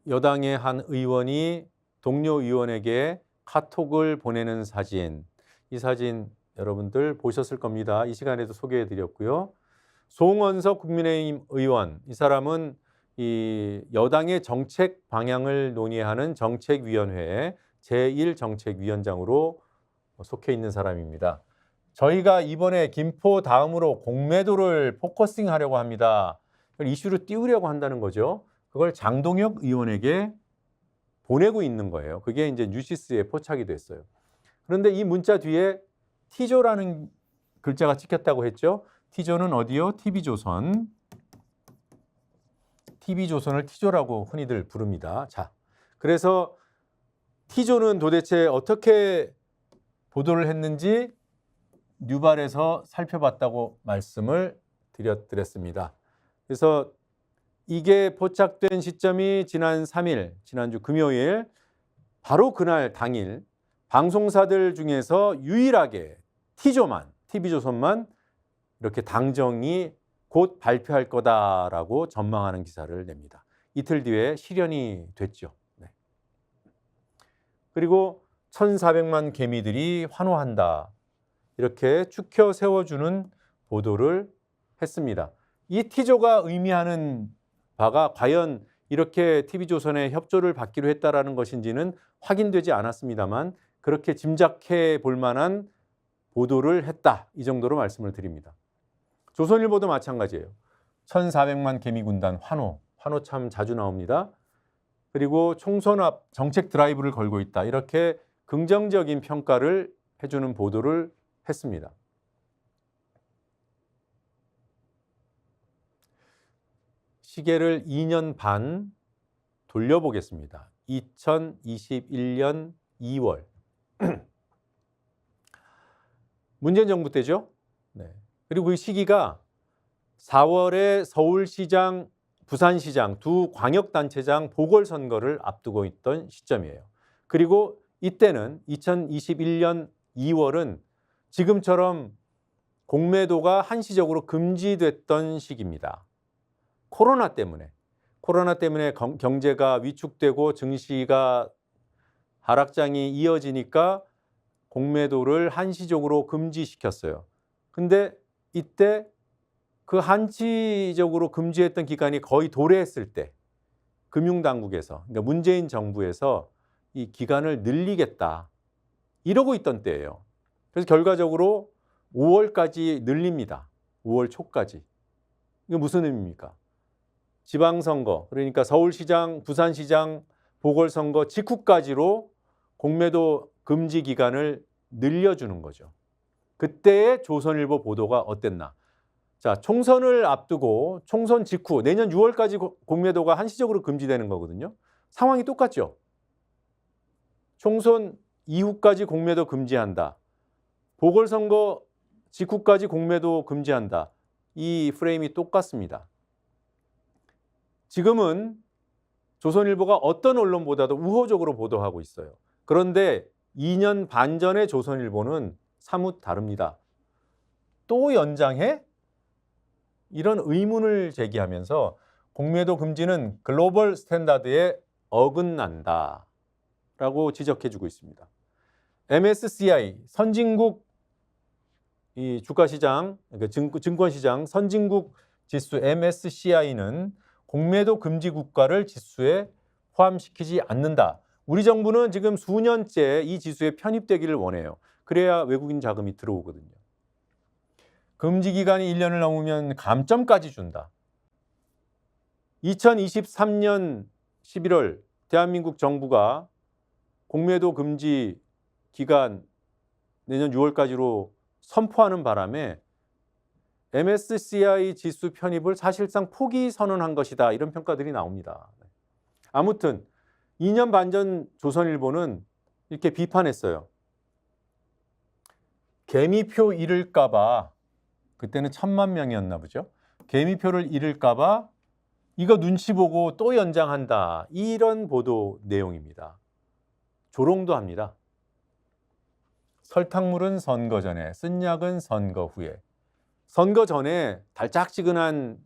S1: 여당의 한 의원이 동료 의원에게 카톡을 보내는 사진, 이 사진 여러분들 보셨을 겁니다. 이 시간에도 소개해 드렸고요. 송원석 국민의힘 의원, 이 사람은 이 여당의 정책 방향을 논의하는 정책위원회의 제1정책위원장으로 속해 있는 사람입니다. 저희가 이번에 김포 다음으로 공매도를 포커싱 하려고 합니다. 이슈로 띄우려고 한다는 거죠. 그걸 장동혁 의원에게 보내고 있는 거예요. 그게 이제 뉴시스에 포착이 됐어요. 그런데 이 문자 뒤에 T조라는 글자가 찍혔다고 했죠. T조는 어디요? TV조선. TV조선을 T조라고 흔히들 부릅니다. 자, 그래서 T조는 도대체 어떻게 보도를 했는지 뉴발에서 살펴봤다고 말씀을 드렸습니다. 그래서 이게 포착된 시점이 지난 3일, 지난주 금요일, 바로 그날 당일 방송사들 중에서 유일하게 T조만, TV조선만 이렇게 당정이 곧 발표할 거다라고 전망하는 기사를 냅니다. 이틀 뒤에 실현이 됐죠. 네. 그리고 1,400만 개미들이 환호한다. 이렇게 추켜 세워주는 보도를 했습니다. 이 T조가 의미하는 바가 과연 이렇게 TV조선의 협조를 받기로 했다라는 것인지는 확인되지 않았습니다만 그렇게 짐작해 볼 만한 보도를 했다. 이 정도로 말씀을 드립니다. 조선일보도 마찬가지예요. 1,400만 개미군단 환호 참 자주 나옵니다. 그리고 총선 앞 정책 드라이브를 걸고 있다. 이렇게 긍정적인 평가를 해주는 보도를 했습니다. 시계를 2년 반 돌려보겠습니다. 2021년 2월. 문재인 정부 때죠. 네. 그리고 그 시기가 4월에 서울시장, 부산시장 두 광역단체장 보궐선거를 앞두고 있던 시점이에요. 그리고 이때는 2021년 2월은 지금처럼 공매도가 한시적으로 금지됐던 시기입니다. 코로나 때문에 경제가 위축되고 증시가 하락장이 이어지니까 공매도를 한시적으로 금지시켰어요. 근데 이때 그 한시적으로 금지했던 기간이 거의 도래했을 때 금융당국에서, 그러니까 문재인 정부에서 이 기간을 늘리겠다 이러고 있던 때예요. 그래서 결과적으로 5월까지 늘립니다. 5월 초까지. 이게 무슨 의미입니까? 지방선거, 그러니까 서울시장, 부산시장 보궐선거 직후까지로 공매도 금지 기간을 늘려주는 거죠. 그때의 조선일보 보도가 어땠나? 자, 총선을 앞두고 총선 직후 내년 6월까지 공매도가 한시적으로 금지되는 거거든요. 상황이 똑같죠. 총선 이후까지 공매도 금지한다. 보궐선거 직후까지 공매도 금지한다. 이 프레임이 똑같습니다. 지금은 조선일보가 어떤 언론보다도 우호적으로 보도하고 있어요. 그런데 2년 반 전의 조선일보는 사뭇 다릅니다. 또 연장해? 이런 의문을 제기하면서 공매도 금지는 글로벌 스탠다드에 어긋난다 라고 지적해주고 있습니다. MSCI 선진국 이 주가시장, 그러니까 증권시장 선진국 지수 MSCI는 공매도 금지 국가를 지수에 포함시키지 않는다. 우리 정부는 지금 수년째 이 지수에 편입되기를 원해요. 그래야 외국인 자금이 들어오거든요. 금지 기간이 1년을 넘으면 감점까지 준다. 2023년 11월 대한민국 정부가 공매도 금지 기간 내년 6월까지로 선포하는 바람에 MSCI 지수 편입을 사실상 포기 선언한 것이다. 이런 평가들이 나옵니다. 아무튼 2년 반 전 조선일보는 이렇게 비판했어요. 개미표 잃을까 봐, 그때는 1000만 명이었나 보죠. 개미표를 잃을까 봐 이거 눈치 보고 또 연장한다. 이런 보도 내용입니다. 조롱도 합니다. 설탕물은 선거 전에, 쓴 약은 선거 후에. 선거 전에 달짝지근한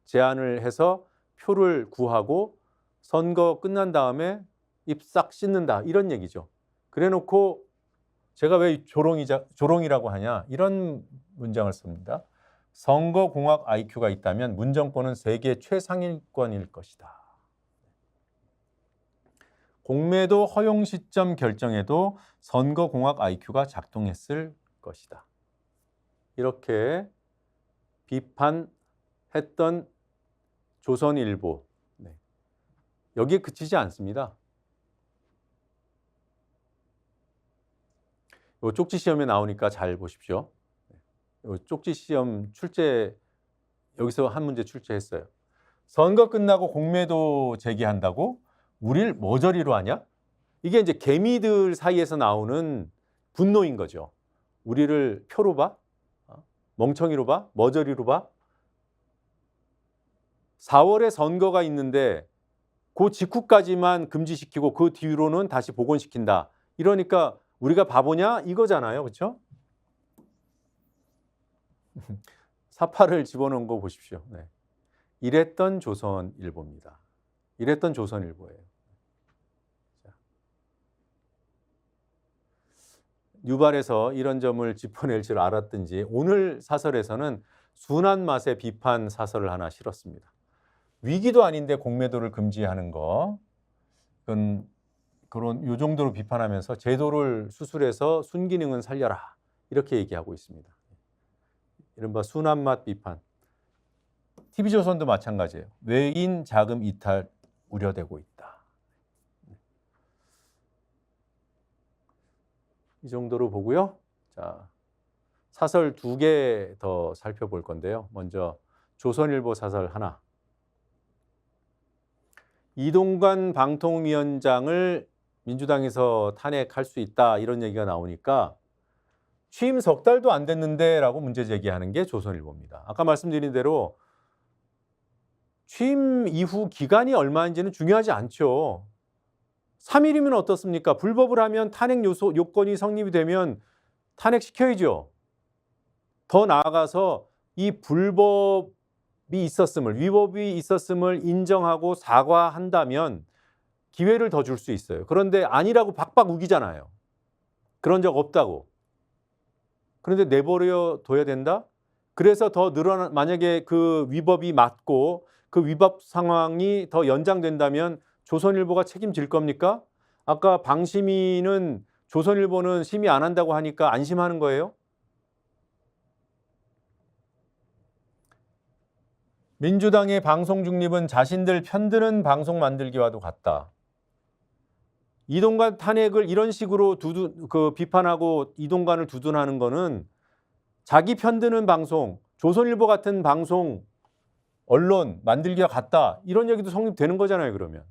S1: 제안을 해서 표를 구하고 선거 끝난 다음에 입 싹 씻는다. 이런 얘기죠. 그래놓고 제가 왜 조롱이라고 하냐. 이런 문장을 씁니다. 선거공학 IQ가 있다면 문정권은 세계 최상위권일 것이다. 공매도 허용 시점 결정에도 선거공학 IQ가 작동했을 것이다. 이렇게 비판했던 조선일보. 네. 여기에 그치지 않습니다. 요 쪽지 시험에 나오니까 잘 보십시오. 요 쪽지 시험 출제, 여기서 한 문제 출제했어요. 선거 끝나고 공매도 제기한다고? 우릴 머저리로 하냐? 이게 이제 개미들 사이에서 나오는 분노인 거죠. 우리를 표로 봐? 멍청이로 봐? 머저리로 봐? 4월에 선거가 있는데 그 직후까지만 금지시키고 그 뒤로는 다시 복원시킨다. 이러니까 우리가 바보냐? 이거잖아요. 그렇죠? 사파를 집어넣은 거 보십시오. 네. 이랬던 조선일보입니다. 이랬던 조선일보예요. 자. 유발에서 이런 점을 짚어낼 줄 알았든지 오늘 사설에서는 순한 맛의 비판 사설을 하나 실었습니다. 위기도 아닌데 공매도를 금지하는 거, 그런 요 정도로 비판하면서 제도를 수술해서 순기능은 살려라 이렇게 얘기하고 있습니다. 이른바 순한 맛 비판. TV조선도 마찬가지예요. 외인 자금 이탈 우려되고 있다. 이 정도로 보고요. 자, 사설 2개 더 살펴볼 건데요. 먼저 조선일보 사설 하나. 이동관 방통위원장을 민주당에서 탄핵할 수 있다 이런 얘기가 나오니까 취임 석 달도 안 됐는데 라고 문제 제기하는 게 조선일보입니다. 아까 말씀드린 대로 취임 이후 기간이 얼마인지는 중요하지 않죠. 3일이면 어떻습니까? 불법을 하면 탄핵 요건이 성립이 되면 탄핵시켜야죠. 더 나아가서 이 불법이 있었음을, 위법이 있었음을 인정하고 사과한다면 기회를 더 줄 수 있어요. 그런데 아니라고 박박 우기잖아요. 그런 적 없다고. 그런데 내버려 둬야 된다? 그래서 더 만약에 그 위법이 맞고 그 위법 상황이 더 연장된다면 조선일보가 책임질 겁니까? 아까 방심위는 조선일보는 심의 안 한다고 하니까 안심하는 거예요? 민주당의 방송 중립은 자신들 편드는 방송 만들기와도 같다. 이동관 탄핵을 이런 식으로 비판하고 이동관을 두둔하는 거는 자기 편드는 방송, 조선일보 같은 방송, 언론 만들기가 같다. 이런 얘기도 성립되는 거잖아요, 그러면.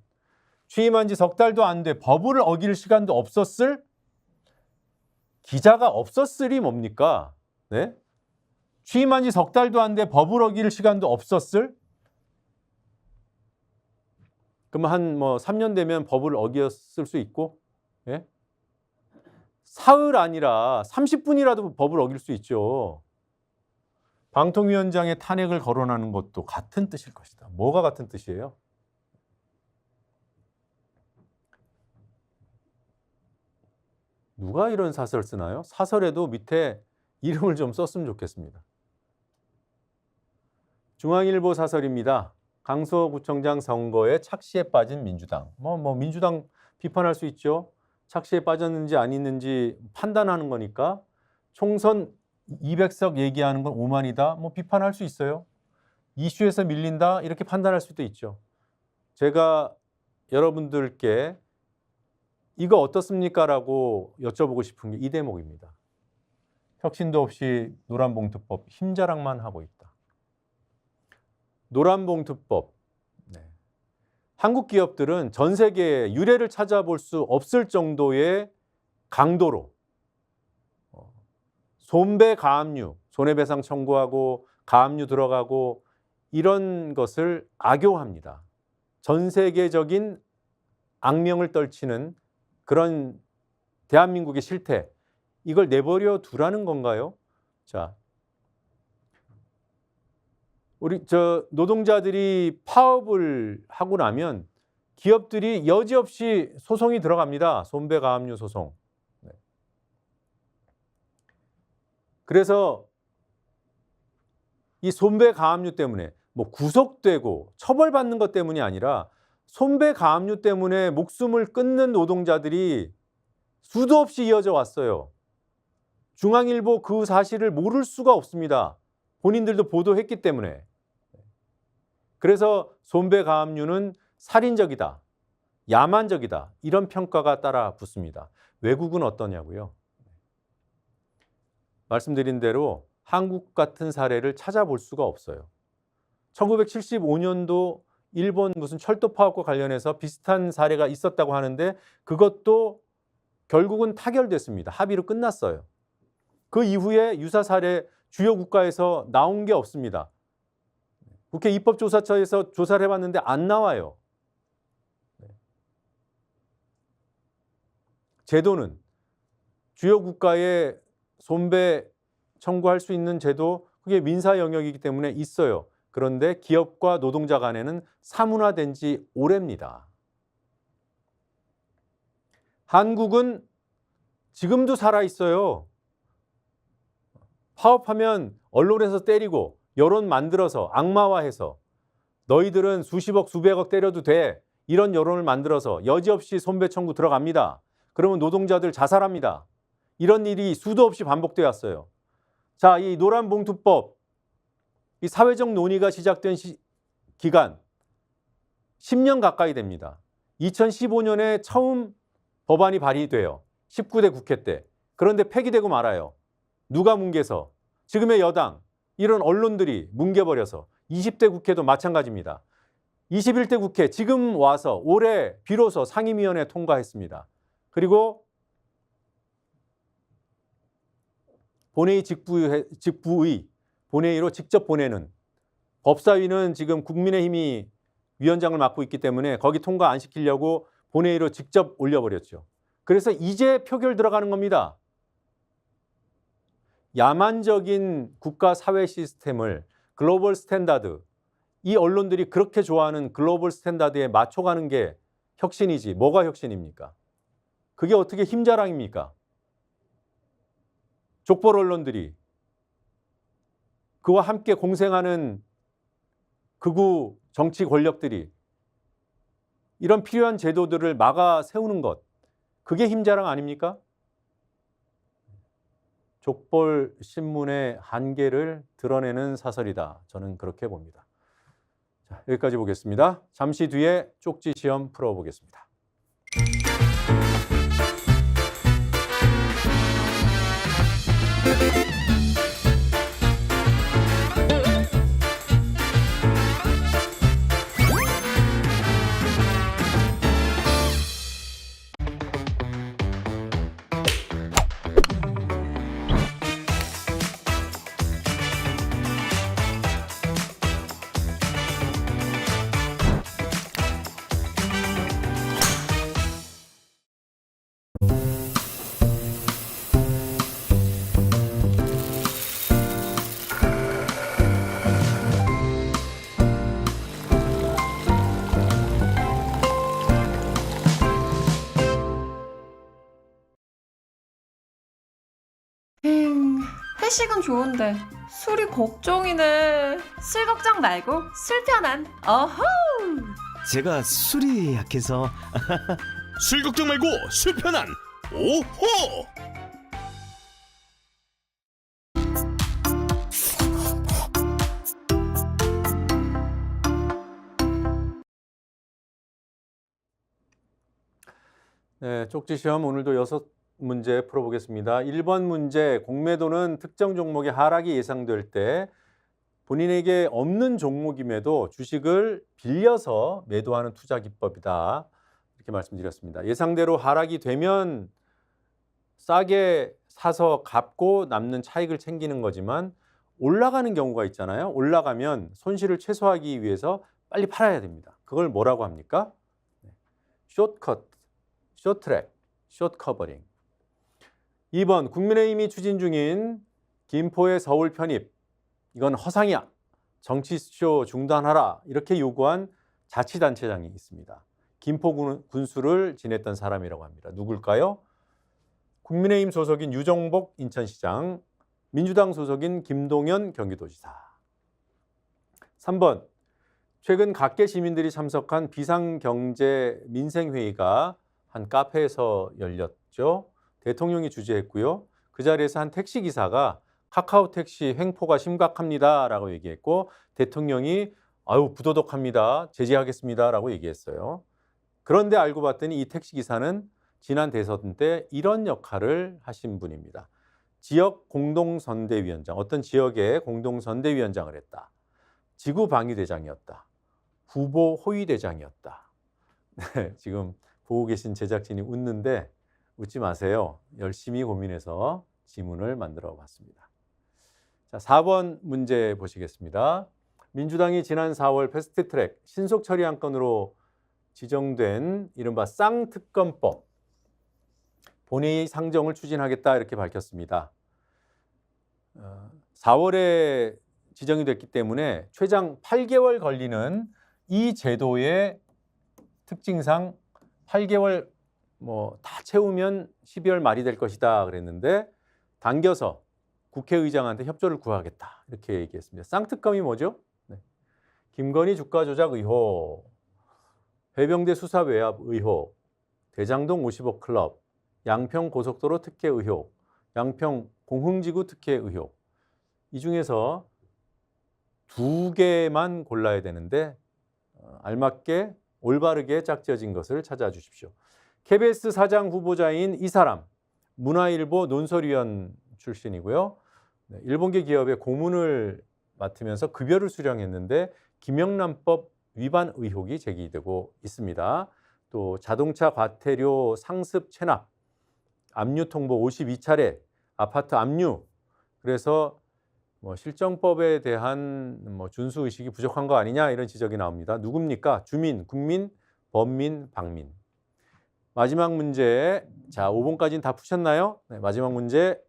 S1: 취임한 지 석 달도 안 돼 법을 어길 시간도 없었을? 기자가 없었을이 뭡니까? 네? 취임한 지 석 달도 안 돼 법을 어길 시간도 없었을? 그러면 한 3년 되면 법을 어겼을 수 있고, 예? 사흘 아니라 30분이라도 법을 어길 수 있죠. 방통위원장의 탄핵을 거론하는 것도 같은 뜻일 것이다. 뭐가 같은 뜻이에요? 누가 이런 사설 쓰나요? 사설에도 밑에 이름을 좀 썼으면 좋겠습니다. 중앙일보 사설입니다. 강서구청장 선거에 착시에 빠진 민주당. 민주당 비판할 수 있죠. 착시에 빠졌는지 아니는지 판단하는 거니까 총선 200석 얘기하는 건 오만이다. 비판할 수 있어요. 이슈에서 밀린다. 이렇게 판단할 수도 있죠. 제가 여러분들께 이거 어떻습니까? 라고 여쭤보고 싶은 게 이 대목입니다. 혁신도 없이 노란봉투법 힘자랑만 하고 있다. 노란봉투법. 네. 한국 기업들은 전 세계에 유례를 찾아볼 수 없을 정도의 강도로 손배가압류, 손해배상 청구하고 가압류 들어가고 이런 것을 악용합니다. 전 세계적인 악명을 떨치는 그런 대한민국의 실태, 이걸 내버려 두라는 건가요? 자, 우리 노동자들이 파업을 하고 나면 기업들이 여지없이 소송이 들어갑니다. 손배가압류 소송. 네. 그래서 이 손배가압류 때문에 구속되고 처벌받는 것 때문이 아니라 손배가압류 때문에 목숨을 끊는 노동자들이 수도 없이 이어져 왔어요. 중앙일보 그 사실을 모를 수가 없습니다. 본인들도 보도했기 때문에. 그래서 손배가압류는 살인적이다, 야만적이다 이런 평가가 따라 붙습니다. 외국은 어떠냐고요? 말씀드린 대로 한국 같은 사례를 찾아볼 수가 없어요. 1975년도 일본 무슨 철도 파업과 관련해서 비슷한 사례가 있었다고 하는데 그것도 결국은 타결됐습니다. 합의로 끝났어요. 그 이후에 유사 사례 주요 국가에서 나온 게 없습니다. 국회 입법조사처에서 조사를 해봤는데 안 나와요. 제도는 주요 국가에 손배 청구할 수 있는 제도, 그게 민사 영역이기 때문에 있어요. 그런데 기업과 노동자 간에는 사문화된 지 오래입니다. 한국은 지금도 살아있어요. 파업하면 언론에서 때리고 여론 만들어서 악마화해서 너희들은 수십억 수백억 때려도 돼, 이런 여론을 만들어서 여지없이 손배 청구 들어갑니다. 그러면 노동자들 자살합니다. 이런 일이 수도 없이 반복되어 왔어요. 자, 이 노란봉투법, 이 사회적 논의가 시작된 기간 10년 가까이 됩니다. 2015년에 처음 법안이 발의돼요. 19대 국회 때. 그런데 폐기되고 말아요. 누가 뭉개서? 지금의 여당, 이런 언론들이 뭉개버려서. 20대 국회도 마찬가지입니다. 21대 국회 지금 와서 올해 비로소 상임위원회 통과했습니다. 그리고 본회의 직부의 본회의로 직접 보내는, 법사위는 지금 국민의힘이 위원장을 맡고 있기 때문에 거기 통과 안 시키려고 본회의로 직접 올려버렸죠. 그래서 이제 표결 들어가는 겁니다. 야만적인 국가 사회 시스템을 글로벌 스탠다드, 이 언론들이 그렇게 좋아하는 글로벌 스탠다드에 맞춰가는 게 혁신이지 뭐가 혁신입니까? 그게 어떻게 힘자랑입니까? 족벌 언론들이, 그와 함께 공생하는 극우 정치 권력들이 이런 필요한 제도들을 막아 세우는 것, 그게 힘자랑 아닙니까? 족벌 신문의 한계를 드러내는 사설이다. 저는 그렇게 봅니다. 자, 여기까지 보겠습니다. 잠시 뒤에 쪽지 시험 풀어보겠습니다.
S8: 회식은 좋은데 술이 걱정이네. 술 걱정 말고 술 편한. 어허.
S9: 제가 술이 약해서. 술 걱정 말고 술 편한. 오호!
S1: 네, 쪽지 시험 오늘도 6문제 풀어보겠습니다. 1번 문제, 공매도는 특정 종목의 하락이 예상될 때 본인에게 없는 종목임에도 주식을 빌려서 매도하는 투자 기법이다. 이렇게 말씀드렸습니다. 예상대로 하락이 되면 싸게 사서 갚고 남는 차익을 챙기는 거지만 올라가는 경우가 있잖아요. 올라가면 손실을 최소화하기 위해서 빨리 팔아야 됩니다. 그걸 뭐라고 합니까? 숏컷, 숏트랙, 숏커버링. 2번, 국민의힘이 추진 중인 김포의 서울 편입. 이건 허상이야. 정치쇼 중단하라. 이렇게 요구한 자치단체장이 있습니다. 김포 군수를 지냈던 사람이라고 합니다. 누굴까요? 국민의힘 소속인 유정복 인천시장, 민주당 소속인 김동연 경기도지사. 3번, 최근 각계 시민들이 참석한 비상경제 민생회의가 한 카페에서 열렸죠. 대통령이 주재했고요. 그 자리에서 한 택시기사가 카카오 택시 횡포가 심각합니다라고 얘기했고 대통령이 아유 부도덕합니다. 제재하겠습니다라고 얘기했어요. 그런데 알고 봤더니 이 택시기사는 지난 대선 때 이런 역할을 하신 분입니다. 지역 공동선대위원장, 어떤 지역의 공동선대위원장을 했다. 지구방위대장이었다. 후보 호위대장이었다. 네, 지금 보고 계신 제작진이 웃는데 웃지 마세요. 열심히 고민해서 지문을 만들어 봤습니다. 자, 4번 문제 보시겠습니다. 민주당이 지난 4월 패스트트랙 신속 처리 안건으로 지정된 이른바 쌍특검법 본회의 상정을 추진하겠다 이렇게 밝혔습니다. 4월에 지정이 됐기 때문에 최장 8개월 걸리는 이 제도의 특징상 8개월 다 채우면 12월 말이 될 것이다 그랬는데 당겨서 국회의장한테 협조를 구하겠다 이렇게 얘기했습니다. 쌍특검이 뭐죠? 네. 김건희 주가 조작 의혹, 해병대 수사 외압 의혹, 대장동 50억 클럽, 양평 고속도로 특혜 의혹, 양평 공흥지구 특혜 의혹. 이 중에서 2개만 골라야 되는데 알맞게 올바르게 짝지어진 것을 찾아주십시오. KBS 사장 후보자인 이 사람, 문화일보 논설위원 출신이고요. 일본계 기업의 고문을 맡으면서 급여를 수령했는데 김영란법 위반 의혹이 제기되고 있습니다. 또 자동차 과태료 상습 체납, 압류 통보 52차례, 아파트 압류. 그래서 실정법에 대한 준수 의식이 부족한 거 아니냐 이런 지적이 나옵니다. 누굽니까? 주민, 국민, 범민, 방민. 마지막 문제. 자, 5번까지는 다 푸셨나요? 네, 마지막 문제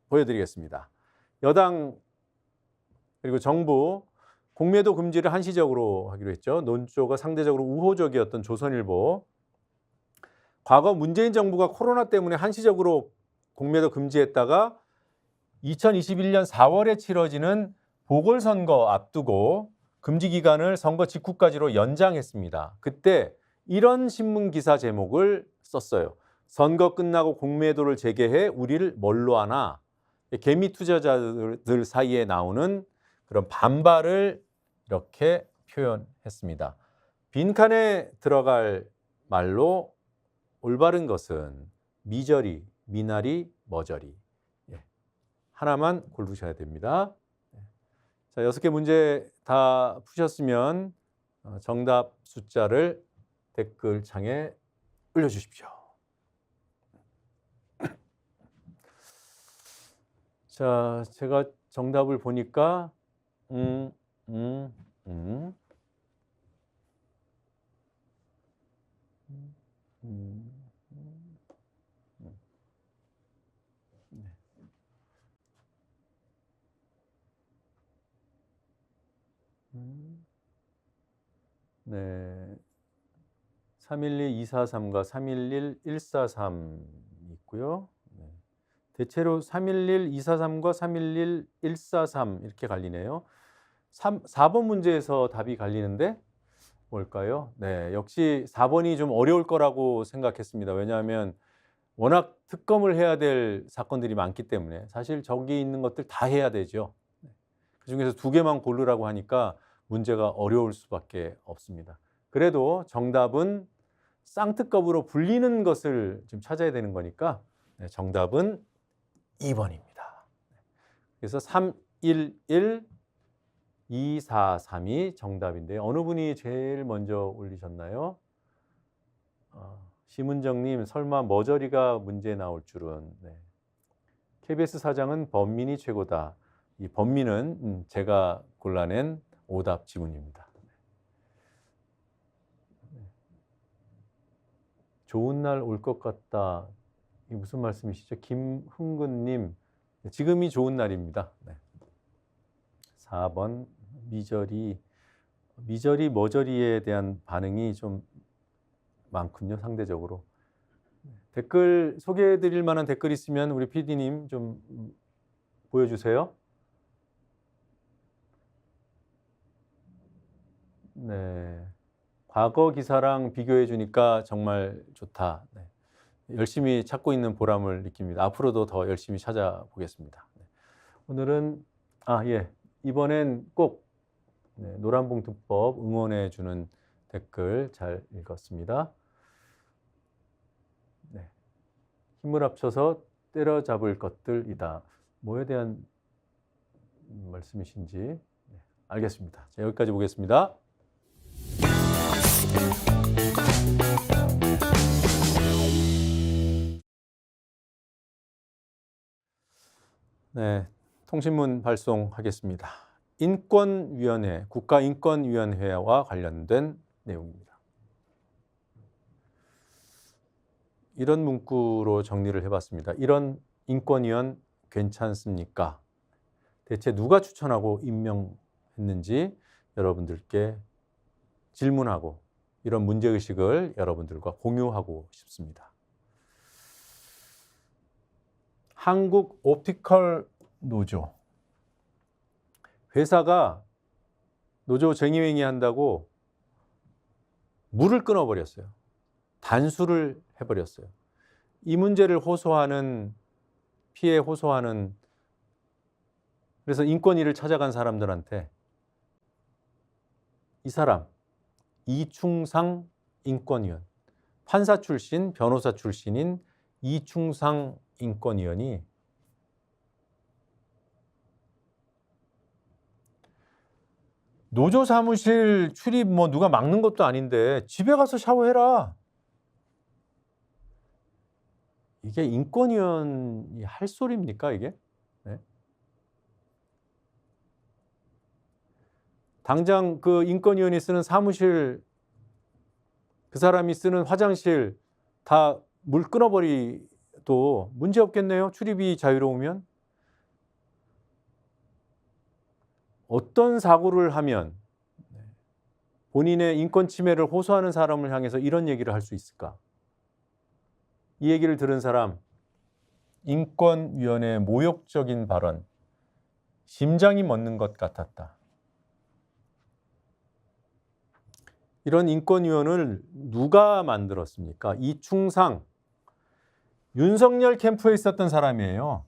S1: 보여드리겠습니다. 여당 그리고 정부 공매도 금지를 한시적으로 하기로 했죠. 논조가 상대적으로 우호적이었던 조선일보. 과거 문재인 정부가 코로나 때문에 한시적으로 공매도 금지했다가 2021년 4월에 치러지는 보궐선거 앞두고 금지 기간을 선거 직후까지로 연장했습니다. 그때 이런 신문 기사 제목을 썼어요. 선거 끝나고 공매도를 재개해 우리를 뭘로 하나. 개미 투자자들 사이에 나오는 그런 반발을 이렇게 표현했습니다. 빈칸에 들어갈 말로 올바른 것은 미저리, 미나리, 머저리. 하나만 고르셔야 됩니다. 자, 6개 문제 다 푸셨으면 정답 숫자를 댓글창에 올려주십시오. 자, 제가 정답을 보니까 네. 312-243과 311-143 있고요. 네. 대체로 311, 243과 311, 143 이렇게 갈리네요. 4번 문제에서 답이 갈리는데 뭘까요? 네, 역시 4번이 좀 어려울 거라고 생각했습니다. 왜냐하면 워낙 특검을 해야 될 사건들이 많기 때문에 사실 저기 있는 것들 다 해야 되죠. 그중에서 2개만 고르라고 하니까 문제가 어려울 수밖에 없습니다. 그래도 정답은 쌍특검으로 불리는 것을 좀 찾아야 되는 거니까 정답은 2번입니다. 그래서 311, 243이 정답인데요. 어느 분이 제일 먼저 올리셨나요? 심은정님, 설마 머저리가 문제 나올 줄은. 네. KBS 사장은 범민이 최고다. 이 범민은 제가 골라낸 오답 지문입니다. 좋은 날 올 것 같다. 이게 무슨 말씀이시죠? 김흥근님, 지금이 좋은 날입니다. 네. 4번 미저리, 머저리에 대한 반응이 좀 많군요, 상대적으로. 댓글 소개해드릴 만한 댓글 있으면 우리 PD님 좀 보여주세요. 네, 과거 기사랑 비교해 주니까 정말 좋다. 네. 열심히 찾고 있는 보람을 느낍니다. 앞으로도 더 열심히 찾아보겠습니다. 네. 오늘은 이번엔 꼭 노란봉투법 응원해 주는 댓글 잘 읽었습니다. 네. 힘을 합쳐서 때려잡을 것들이다. 뭐에 대한 말씀이신지. 네. 알겠습니다. 자, 여기까지 보겠습니다. 네, 통신문 발송하겠습니다. 인권위원회, 국가인권위원회와 관련된 내용입니다. 이런 문구로 정리를 해봤습니다. 이런 인권위원 괜찮습니까? 대체 누가 추천하고 임명했는지 여러분들께 질문하고 이런 문제의식을 여러분들과 공유하고 싶습니다. 한국 옵티컬 노조. 회사가 노조 쟁의행위 한다고 물을 끊어버렸어요. 단수를 해버렸어요. 이 문제를 호소하는, 피해 호소하는, 그래서 인권위를 찾아간 사람들한테 이 사람, 이충상 인권위원, 판사 출신, 변호사 출신인 이충상 인권위원이 노조 사무실 출입 누가 막는 것도 아닌데 집에 가서 샤워해라. 이게 인권위원이 할 소리입니까, 이게? 네. 당장 그 인권위원이 쓰는 사무실, 그 사람이 쓰는 화장실 다 물 끊어버리도 문제 없겠네요. 출입이 자유로우면. 어떤 사고를 하면 본인의 인권 침해를 호소하는 사람을 향해서 이런 얘기를 할 수 있을까? 이 얘기를 들은 사람, 인권위원회의 모욕적인 발언, 심장이 멎는 것 같았다. 이런 인권위원을 누가 만들었습니까? 이충상, 윤석열 캠프에 있었던 사람이에요.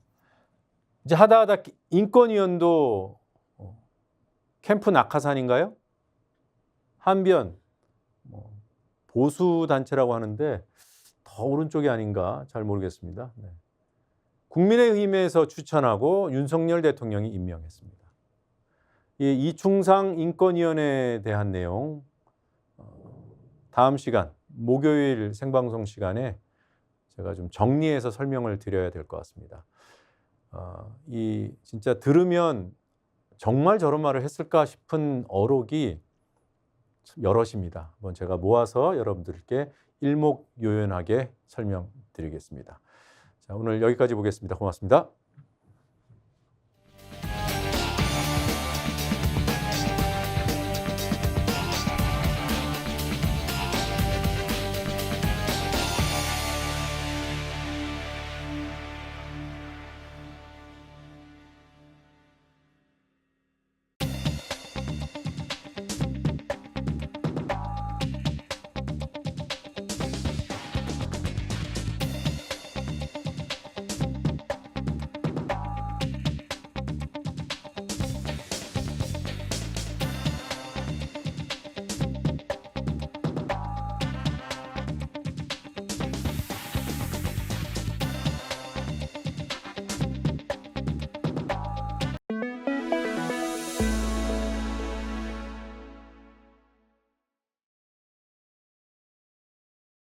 S1: 이제 하다 인권위원도 캠프 낙하산인가요? 한변, 보수단체라고 하는데 더 오른쪽이 아닌가 잘 모르겠습니다. 네. 국민의힘에서 추천하고 윤석열 대통령이 임명했습니다. 이 이충상 인권위원회에 대한 내용 다음 시간 목요일 생방송 시간에 제가 좀 정리해서 설명을 드려야 될 것 같습니다. 이 진짜 들으면 정말 저런 말을 했을까 싶은 어록이 여럿입니다. 한번 제가 모아서 여러분들께 일목요연하게 설명드리겠습니다. 자, 오늘 여기까지 보겠습니다. 고맙습니다.